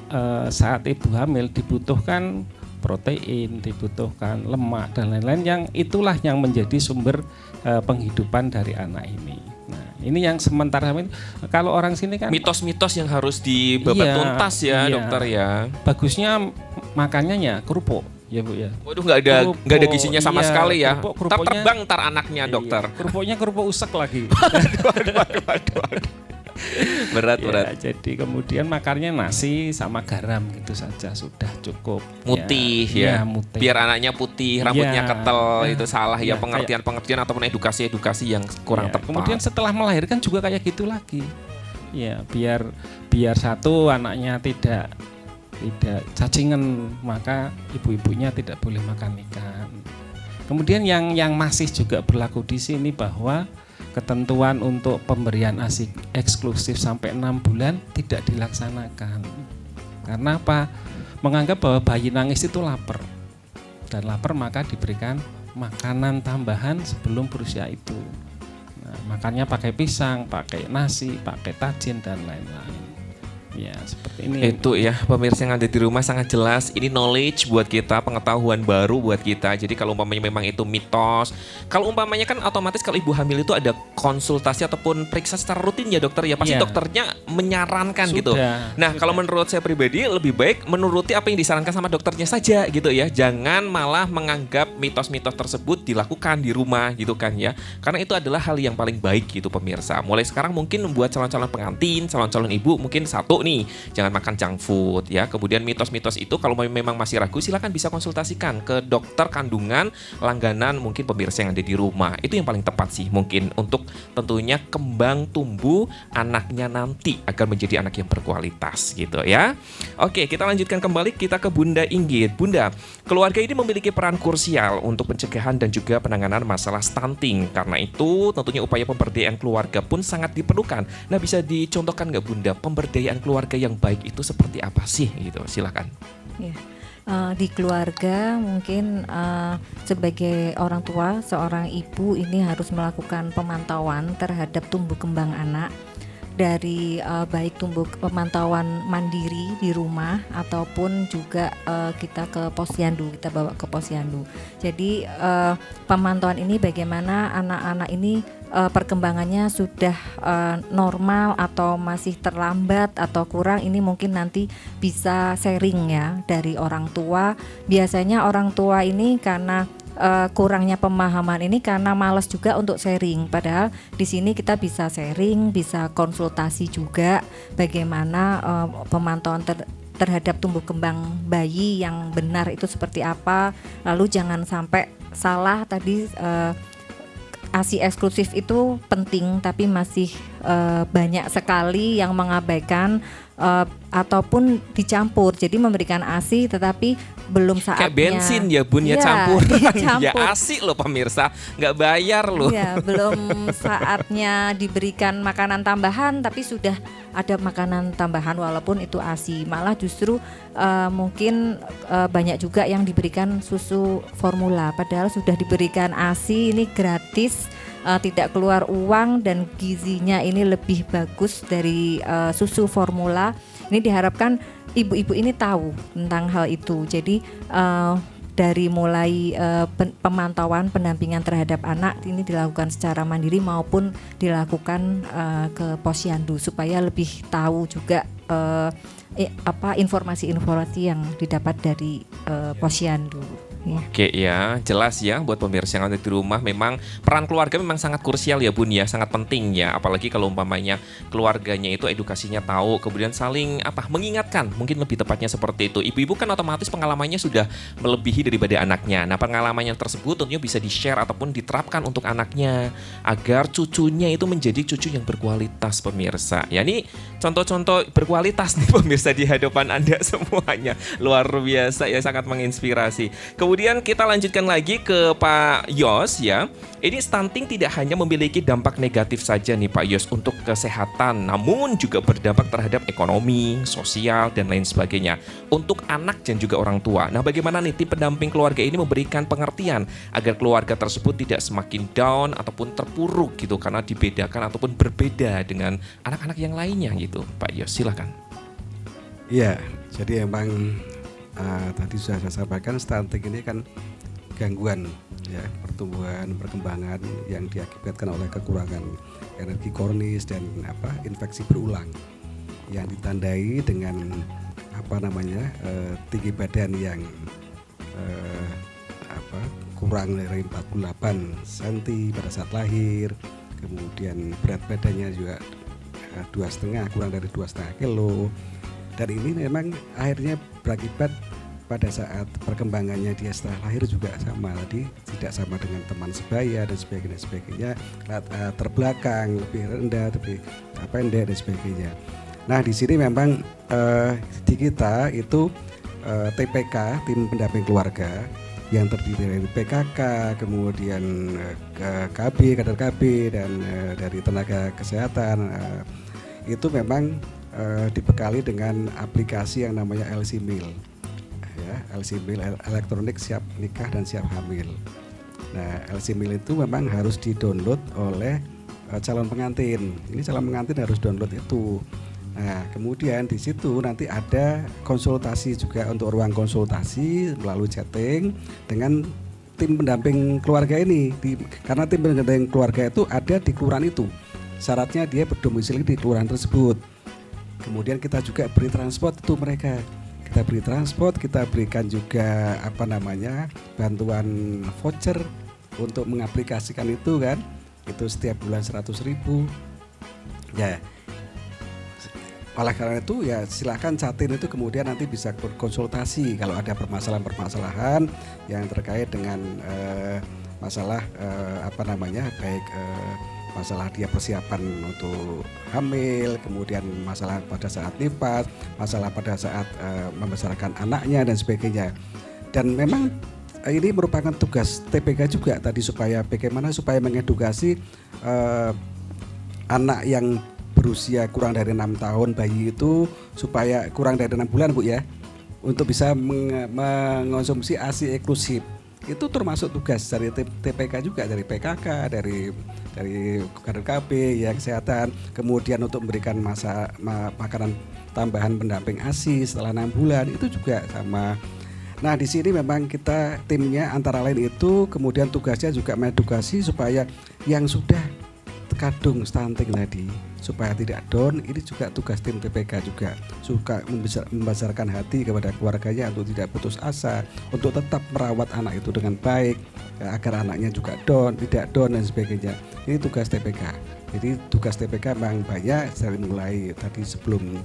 saat ibu hamil dibutuhkan protein, dibutuhkan lemak dan lain-lain, yang itulah yang menjadi sumber penghidupan dari anak ini. Nah, ini yang sementara ini, kalau orang sini kan mitos-mitos yang harus dibabat tuntas ya dokter ya. Bagusnya makannya ya kerupuk ya Bu ya. Waduh, nggak ada gizinya sama sekali ya. Kerupuknya, terbang ntar anaknya dokter. Kerupuknya kerupuk usek lagi. Waduh. Berat. Jadi kemudian makannya nasi sama garam gitu saja sudah cukup. Mutih ya. Mutih. Biar anaknya putih, rambutnya ketel, itu salah ya, pengertian ataupun edukasi yang kurang tepat. Kemudian setelah melahirkan juga kayak gitu lagi. Ya, biar satu anaknya tidak cacingan, maka ibu-ibunya tidak boleh makan ikan. Kemudian yang masih juga berlaku di sini bahwa ketentuan untuk pemberian ASI eksklusif sampai 6 bulan tidak dilaksanakan. Karena apa? Menganggap bahwa bayi nangis itu lapar. Dan lapar maka diberikan makanan tambahan sebelum berusia itu. Nah, makannya pakai pisang, pakai nasi, pakai tajin dan lain-lain. Ya, seperti ini. Itu ya, pemirsa yang ada di rumah sangat jelas. Ini knowledge buat kita, pengetahuan baru buat kita. Jadi kalau umpamanya memang itu mitos, kalau umpamanya kan otomatis kalau ibu hamil itu ada konsultasi ataupun periksa secara rutin ya dokter ya. Pasti dokternya menyarankan gitu. Nah, kalau menurut saya pribadi lebih baik menuruti apa yang disarankan sama dokternya saja gitu ya. Jangan malah menganggap mitos-mitos tersebut dilakukan di rumah gitu kan ya. Karena itu adalah hal yang paling baik gitu pemirsa. Mulai sekarang mungkin buat calon-calon pengantin, calon-calon ibu mungkin satu nih, jangan makan junk food ya. Kemudian mitos-mitos itu kalau memang masih ragu silakan bisa konsultasikan ke dokter kandungan langganan mungkin pemirsa yang ada di rumah. Itu yang paling tepat sih mungkin untuk tentunya kembang tumbuh anaknya nanti agar menjadi anak yang berkualitas gitu ya. Oke, kita lanjutkan kembali, kita ke Bunda Inggit. Bunda, keluarga ini memiliki peran krusial untuk pencegahan dan juga penanganan masalah stunting. Karena itu tentunya upaya pemberdayaan keluarga pun sangat diperlukan. Nah, bisa dicontohkan nggak Bunda, pemberdayaan keluarga yang baik itu seperti apa sih gitu? Silakan. Ya. Di keluarga mungkin sebagai orang tua, seorang ibu ini harus melakukan pemantauan terhadap tumbuh kembang anak, dari baik pemantauan mandiri di rumah ataupun juga kita ke posyandu, kita bawa ke posyandu. Jadi pemantauan ini bagaimana anak-anak ini perkembangannya sudah normal atau masih terlambat atau kurang, ini mungkin nanti bisa sharing ya dari orang tua. Biasanya orang tua ini karena kurangnya pemahaman ini karena malas juga untuk sharing. Padahal di sini kita bisa sharing, bisa konsultasi juga bagaimana pemantauan terhadap tumbuh kembang bayi yang benar itu seperti apa. Lalu jangan sampai salah tadi, ASI eksklusif itu penting tapi masih banyak sekali yang mengabaikan ataupun dicampur. Jadi memberikan ASI tetapi belum saatnya. Kayak bensin ya Bun ya, campuran. Ya ASI loh pemirsa, nggak bayar loh. Ya, belum saatnya diberikan makanan tambahan tapi sudah ada makanan tambahan walaupun itu ASI. Malah justru mungkin banyak juga yang diberikan susu formula padahal sudah diberikan ASI, ini gratis, tidak keluar uang dan gizinya ini lebih bagus dari susu formula. Ini diharapkan ibu-ibu ini tahu tentang hal itu. Jadi dari mulai pemantauan pendampingan terhadap anak ini dilakukan secara mandiri maupun dilakukan ke posyandu supaya lebih tahu juga informasi-informasi yang didapat dari posyandu. Ya. Oke ya, jelas ya buat pemirsa yang ada di rumah, memang peran keluarga memang sangat krusial ya Bun ya, sangat penting ya, apalagi kalau umpamanya keluarganya itu edukasinya tahu, kemudian saling mengingatkan, mungkin lebih tepatnya seperti itu. Ibu-ibu kan otomatis pengalamannya sudah melebihi daripada anaknya. Nah, pengalaman yang tersebut tentunya bisa di-share ataupun diterapkan untuk anaknya agar cucunya itu menjadi cucu yang berkualitas pemirsa. Ya, ini contoh-contoh berkualitas nih pemirsa di hadapan Anda semuanya. Luar biasa ya, sangat menginspirasi. Kemudian kita lanjutkan lagi ke Pak Yos ya. Ini stunting tidak hanya memiliki dampak negatif saja nih Pak Yos untuk kesehatan, namun juga berdampak terhadap ekonomi, sosial, dan lain sebagainya untuk anak dan juga orang tua. Nah, bagaimana nih tim pendamping keluarga ini memberikan pengertian agar keluarga tersebut tidak semakin down ataupun terpuruk gitu karena dibedakan ataupun berbeda dengan anak-anak yang lainnya gitu. Pak Yos, silakan. Iya, jadi emang tadi sudah saya sampaikan, stunting ini kan gangguan ya pertumbuhan perkembangan yang diakibatkan oleh kekurangan energi kornis dan infeksi berulang yang ditandai dengan tinggi badan yang kurang dari 48 cm pada saat lahir, kemudian berat badannya juga 2,5 kurang dari 2,5 kilo. Dan ini memang akhirnya berakibat pada saat perkembangannya dia setelah lahir juga sama, tadi tidak sama dengan teman sebaya dan sebagainya, terbelakang, lebih rendah, lebih pendek dan sebagainya. Nah, di sini memang di kita itu TPK, tim pendamping keluarga yang terdiri dari PKK, kemudian KB, kader KB dan dari tenaga kesehatan itu memang dibekali dengan aplikasi yang namanya LC-Mil ya, LC-Mil, elektronik siap nikah dan siap hamil. Nah, LC-Mil itu memang harus di-download oleh calon pengantin. Ini calon pengantin harus download itu. Nah, kemudian di situ nanti ada konsultasi juga untuk ruang konsultasi melalui chatting dengan tim pendamping keluarga ini. Karena tim pendamping keluarga itu ada di kelurahan itu. Syaratnya dia berdomisili di kelurahan tersebut. Kemudian kita juga beri transport itu mereka. Kita beri transport, kita berikan juga bantuan voucher untuk mengaplikasikan itu kan. Itu setiap bulan 100.000. Ya. Oleh karena itu ya silakan chatin itu, kemudian nanti bisa berkonsultasi kalau ada permasalahan-permasalahan yang terkait dengan masalah baik masalah dia persiapan untuk hamil, kemudian masalah pada saat nifas, masalah pada saat membesarkan anaknya dan sebagainya. Dan memang ini merupakan tugas TPK juga tadi bagaimana supaya mengedukasi anak yang berusia kurang dari 6 tahun, bayi itu supaya kurang dari 6 bulan Bu ya, untuk bisa mengonsumsi ASI eksklusif. Itu termasuk tugas dari TPK juga, dari PKK, dari kader KB ya kesehatan, kemudian untuk memberikan makanan tambahan pendamping ASI setelah 6 bulan itu juga sama. Nah, di sini memang kita timnya antara lain itu, kemudian tugasnya juga mengedukasi supaya yang sudah kadung stunting tadi supaya tidak down, ini juga tugas tim TPK juga suka membesarkan hati kepada keluarganya untuk tidak putus asa, untuk tetap merawat anak itu dengan baik ya, agar anaknya juga tidak down dan sebagainya. Ini tugas TPK. Jadi tugas TPK memang banyak dari mulai tadi sebelum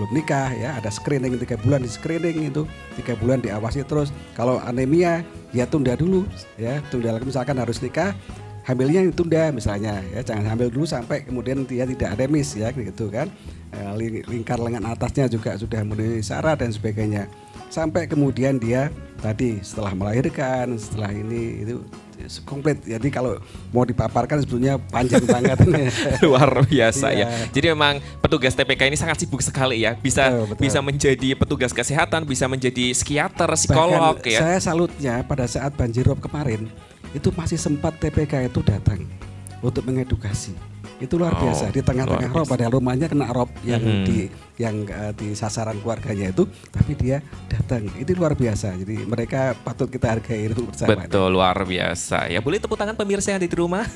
nikah ya, ada screening 3 bulan, di screening itu 3 bulan diawasi terus. Kalau anemia ya tunda dulu ya, tunda lagi, misalkan harus nikah, hamilnya ditunda misalnya ya, jangan hamil dulu sampai kemudian dia tidak anemis ya gitu kan. Lingkar lengan atasnya juga sudah memenuhi syarat dan sebagainya. Sampai kemudian dia tadi setelah melahirkan, setelah ini itu komplit. Jadi kalau mau dipaparkan sebetulnya panjang banget. Luar biasa Iya. ya. Jadi memang petugas TPK ini sangat sibuk sekali ya. Betul. Bisa menjadi petugas kesehatan, bisa menjadi psikiater, psikolog. Bahkan Ya. saya salutnya pada saat banjirop kemarin itu masih sempat TPK itu datang untuk mengedukasi. Itu luar Oh, biasa, di tengah-tengah luar rob, biasa. padahal rumahnya kena rob yang Mhm. di sasaran keluarganya itu, tapi dia datang. Itu luar biasa. Jadi mereka patut kita hargai itu bersama. Betul, luar biasa. Ya boleh tepuk tangan pemirsa yang ada di rumah.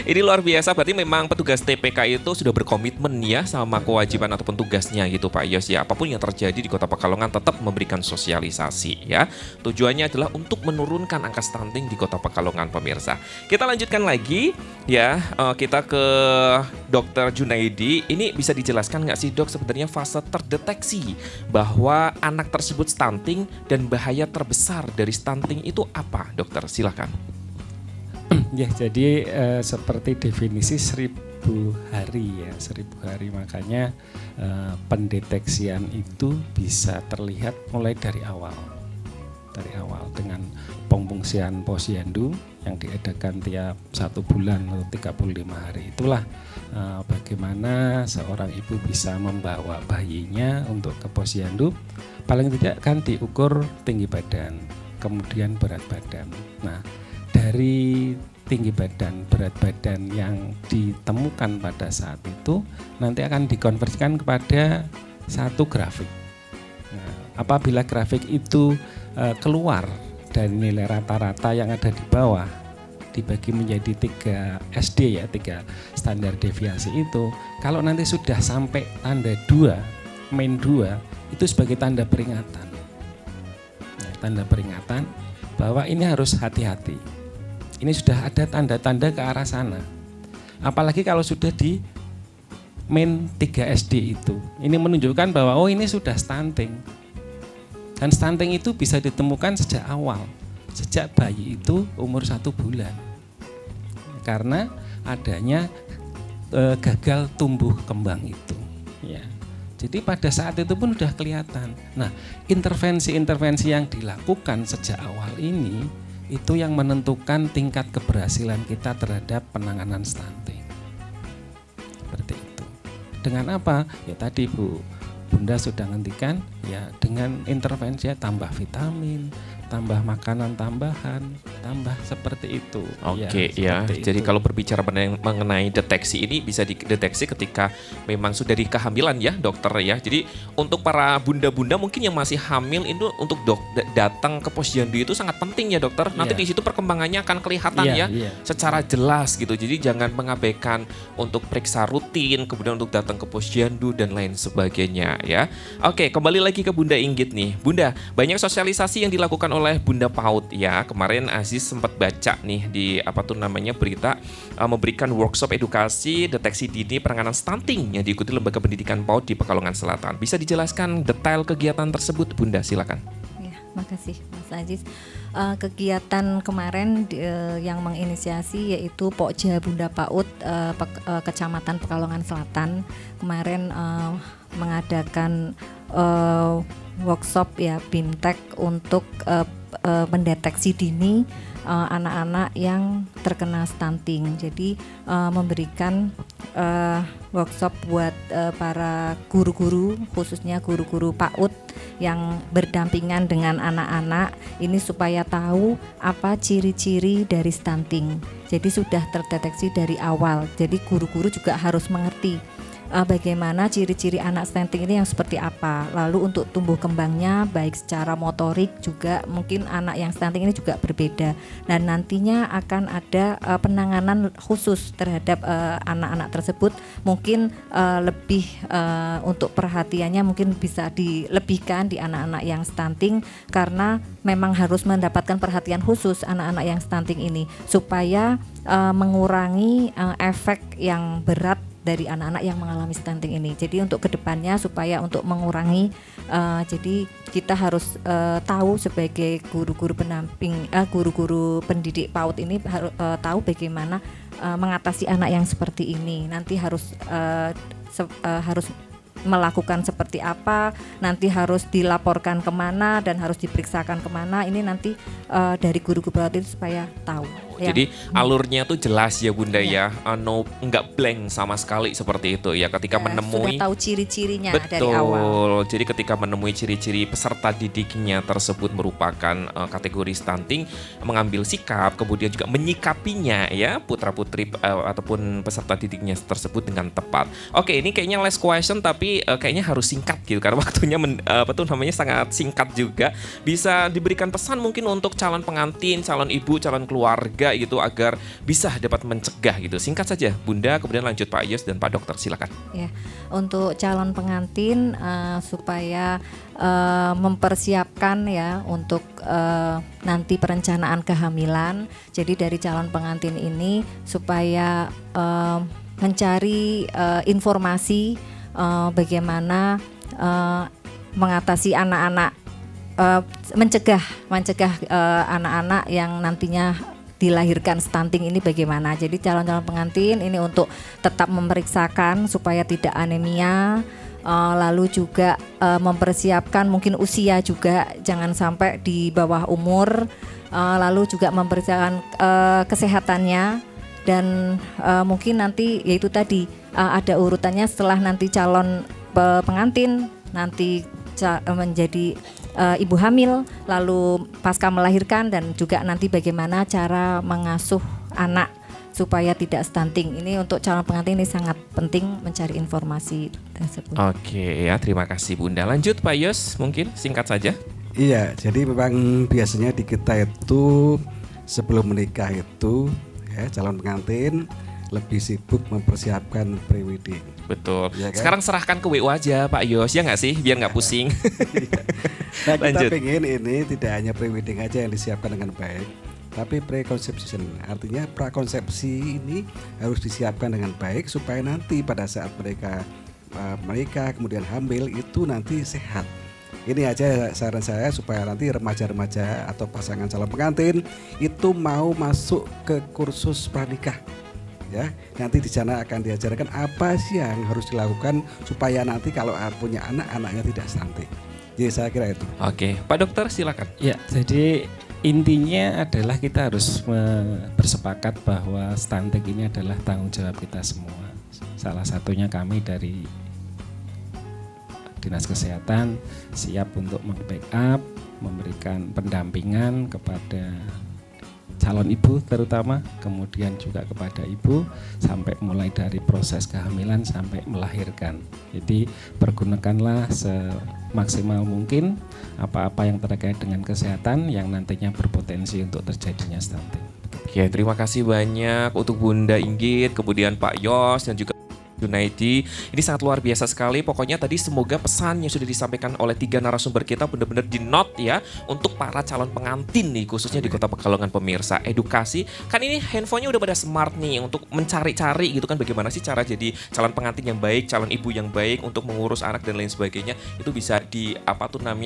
Ini luar biasa, berarti memang petugas TPK itu sudah berkomitmen ya sama kewajiban ataupun tugasnya gitu Pak Yos ya. Apapun yang terjadi di Kota Pekalongan tetap memberikan sosialisasi ya. Tujuannya adalah untuk menurunkan angka stunting di Kota Pekalongan pemirsa. Kita lanjutkan lagi ya, kita ke Dr. Junaidi. Ini bisa dijelaskan nggak sih Dok sebenarnya fase terdeteksi bahwa anak tersebut stunting dan bahaya terbesar dari stunting itu apa dokter? Silakan. Ya, jadi seperti definisi 1000 hari ya, 1000 hari, makanya pendeteksian itu bisa terlihat mulai dari awal dengan pengfungsian posyandu yang diadakan tiap 1 bulan atau 35 hari. Itulah bagaimana seorang ibu bisa membawa bayinya untuk ke posyandu. Paling tidak kan diukur tinggi badan, kemudian berat badan. Nah, dari tinggi badan, berat badan yang ditemukan pada saat itu nanti akan dikonversikan kepada satu grafik. Nah, apabila grafik itu keluar dari nilai rata-rata yang ada di bawah, dibagi menjadi 3 SD ya, 3 standar deviasi itu, kalau nanti sudah sampai tanda 2, main 2, itu sebagai tanda peringatan. Nah, tanda peringatan bahwa ini harus hati-hati. Ini sudah ada tanda-tanda ke arah sana. Apalagi kalau sudah di main 3 SD itu, ini menunjukkan bahwa oh ini sudah stunting. Dan stunting itu bisa ditemukan sejak awal, sejak bayi itu umur 1 bulan. Karena adanya gagal tumbuh kembang itu. Ya. Jadi pada saat itu pun sudah kelihatan. Nah, intervensi-intervensi yang dilakukan sejak awal ini itu yang menentukan tingkat keberhasilan kita terhadap penanganan stunting. Seperti itu. Dengan apa? Ya tadi Bunda sudah ngendikan ya, dengan intervensi tambah vitamin, tambah makanan tambahan, tambah seperti itu. Oke ya, jadi kalau berbicara mengenai deteksi ini bisa dideteksi ketika memang sudah di kehamilan ya dokter ya. Jadi untuk para bunda-bunda mungkin yang masih hamil itu untuk datang ke posyandu itu sangat penting ya dokter. Nanti di situ perkembangannya akan kelihatan ya secara jelas gitu. Jadi jangan mengabaikan untuk periksa rutin, kemudian untuk datang ke posyandu dan lain sebagainya ya. Oke, kembali lagi ke Bunda Inggit nih. Bunda, banyak sosialisasi yang dilakukan oleh Bunda PAUD ya. Kemarin Aziz sempat baca nih di berita memberikan workshop edukasi deteksi dini penanganan stunting yang diikuti Lembaga Pendidikan PAUD di Pekalongan Selatan. Bisa dijelaskan detail kegiatan tersebut Bunda, silakan. Ya, makasih Mas Aziz. Kegiatan kemarin yang menginisiasi yaitu Pokja Bunda PAUD Kecamatan Pekalongan Selatan kemarin mengadakan workshop ya BIMTEK untuk mendeteksi dini anak-anak yang terkena stunting. Jadi memberikan workshop buat para guru-guru, khususnya guru-guru PAUD yang berdampingan dengan anak-anak ini supaya tahu apa ciri-ciri dari stunting. Jadi sudah terdeteksi dari awal. Jadi guru-guru juga harus mengerti bagaimana ciri-ciri anak stunting ini yang seperti apa. Lalu untuk tumbuh kembangnya baik secara motorik juga mungkin anak yang stunting ini juga berbeda. Dan nantinya akan ada penanganan khusus terhadap anak-anak tersebut. Mungkin lebih untuk perhatiannya mungkin bisa dilebihkan di anak-anak yang stunting, karena memang harus mendapatkan perhatian khusus anak-anak yang stunting ini supaya mengurangi efek yang berat dari anak-anak yang mengalami stunting ini. Jadi untuk kedepannya supaya untuk mengurangi, jadi kita harus tahu sebagai guru-guru pendamping, guru-guru pendidik PAUD ini harus tahu bagaimana mengatasi anak yang seperti ini. Nanti harus melakukan seperti apa, nanti harus dilaporkan kemana dan harus diperiksakan kemana. Ini nanti dari guru-guru PAUD itu supaya tahu. Jadi alurnya tuh jelas ya Bunda ya, nggak blank sama sekali seperti itu ya ketika menemui. Sudah tahu ciri-cirinya betul, dari awal. Jadi ketika menemui ciri-ciri peserta didiknya tersebut merupakan kategori stunting, mengambil sikap, kemudian juga menyikapinya ya putra-putri ataupun peserta didiknya tersebut dengan tepat. Oke, ini kayaknya last question tapi kayaknya harus singkat gitu karena waktunya sangat singkat juga. Bisa diberikan pesan mungkin untuk calon pengantin, calon ibu, calon keluarga gitu agar bisa dapat mencegah gitu. Singkat saja Bunda, kemudian lanjut Pak Yos dan Pak Dokter, silakan. Ya, untuk calon pengantin supaya mempersiapkan ya untuk nanti perencanaan kehamilan. Jadi dari calon pengantin ini supaya mencari informasi bagaimana mengatasi anak-anak, mencegah anak-anak yang nantinya dilahirkan stunting ini bagaimana. Jadi calon-calon pengantin ini untuk tetap memeriksakan supaya tidak anemia, lalu juga mempersiapkan mungkin usia juga jangan sampai di bawah umur, lalu juga mempersiapkan kesehatannya dan mungkin nanti yaitu tadi ada urutannya setelah nanti calon pengantin nanti menjadi ibu hamil, lalu pasca melahirkan, dan juga nanti bagaimana cara mengasuh anak supaya tidak stunting. Ini untuk calon pengantin ini sangat penting mencari informasi tersebut. Oke ya, terima kasih Bunda. Lanjut Pak Yos, mungkin singkat saja. Iya, jadi memang biasanya di kita itu sebelum menikah itu ya, calon pengantin lebih sibuk mempersiapkan pre-wedding. Betul. Ya kan? Sekarang serahkan ke WO aja Pak Yos, ya nggak sih? Biar nggak pusing. Nah, kita Lanjut. pengen ini tidak hanya pre-wedding aja yang disiapkan dengan baik, tapi pre-conception. Artinya prakonsepsi ini harus disiapkan dengan baik supaya nanti pada saat mereka menikah kemudian hamil itu nanti sehat. Ini aja saran saya supaya nanti remaja-remaja atau pasangan calon pengantin itu mau masuk ke kursus pranikah. Ya, nanti di sana akan diajarkan apa sih yang harus dilakukan supaya nanti kalau punya anak, anaknya tidak stunting. Jadi saya kira itu. Oke, Pak Dokter silakan. Ya, jadi intinya adalah kita harus bersepakat bahwa stunting ini adalah tanggung jawab kita semua. Salah satunya kami dari Dinas Kesehatan siap untuk membackup, memberikan pendampingan kepada calon ibu terutama, kemudian juga kepada ibu sampai mulai dari proses kehamilan sampai melahirkan. Jadi pergunakanlah semaksimal mungkin apa-apa yang terkait dengan kesehatan yang nantinya berpotensi untuk terjadinya stunting. Oke, terima kasih banyak untuk Bunda Inggit, kemudian Pak Yos dan juga Junaidi. Ini sangat luar biasa sekali. Pokoknya tadi semoga pesan yang sudah disampaikan oleh 3 narasumber kita benar-benar di-note ya untuk para calon pengantin nih, khususnya di Kota Pekalongan pemirsa. Edukasi, kan ini handphonenya udah pada smart nih untuk mencari-cari gitu kan bagaimana sih cara jadi calon pengantin yang baik, calon ibu yang baik untuk mengurus anak dan lain sebagainya. Itu bisa di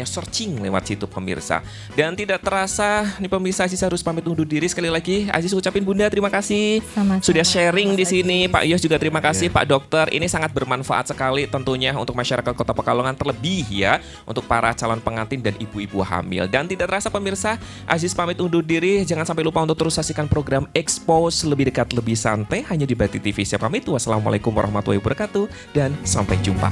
searching lewat situ pemirsa. Dan tidak terasa nih pemirsa, Aziz harus pamit undur diri sekali lagi. Aziz ucapin Bunda terima kasih. Sama-sama. Sudah sharing di Mas sini. Aziz. Pak Yos juga terima kasih. Pak Dokter, ini sangat bermanfaat sekali tentunya untuk masyarakat Kota Pekalongan, terlebih ya untuk para calon pengantin dan ibu-ibu hamil. Dan tidak terasa pemirsa, Aziz pamit undur diri. Jangan sampai lupa untuk terus saksikan program Expose lebih dekat lebih santai hanya di Bakti TV. Saya pamit. Wassalamualaikum warahmatullahi wabarakatuh dan sampai jumpa.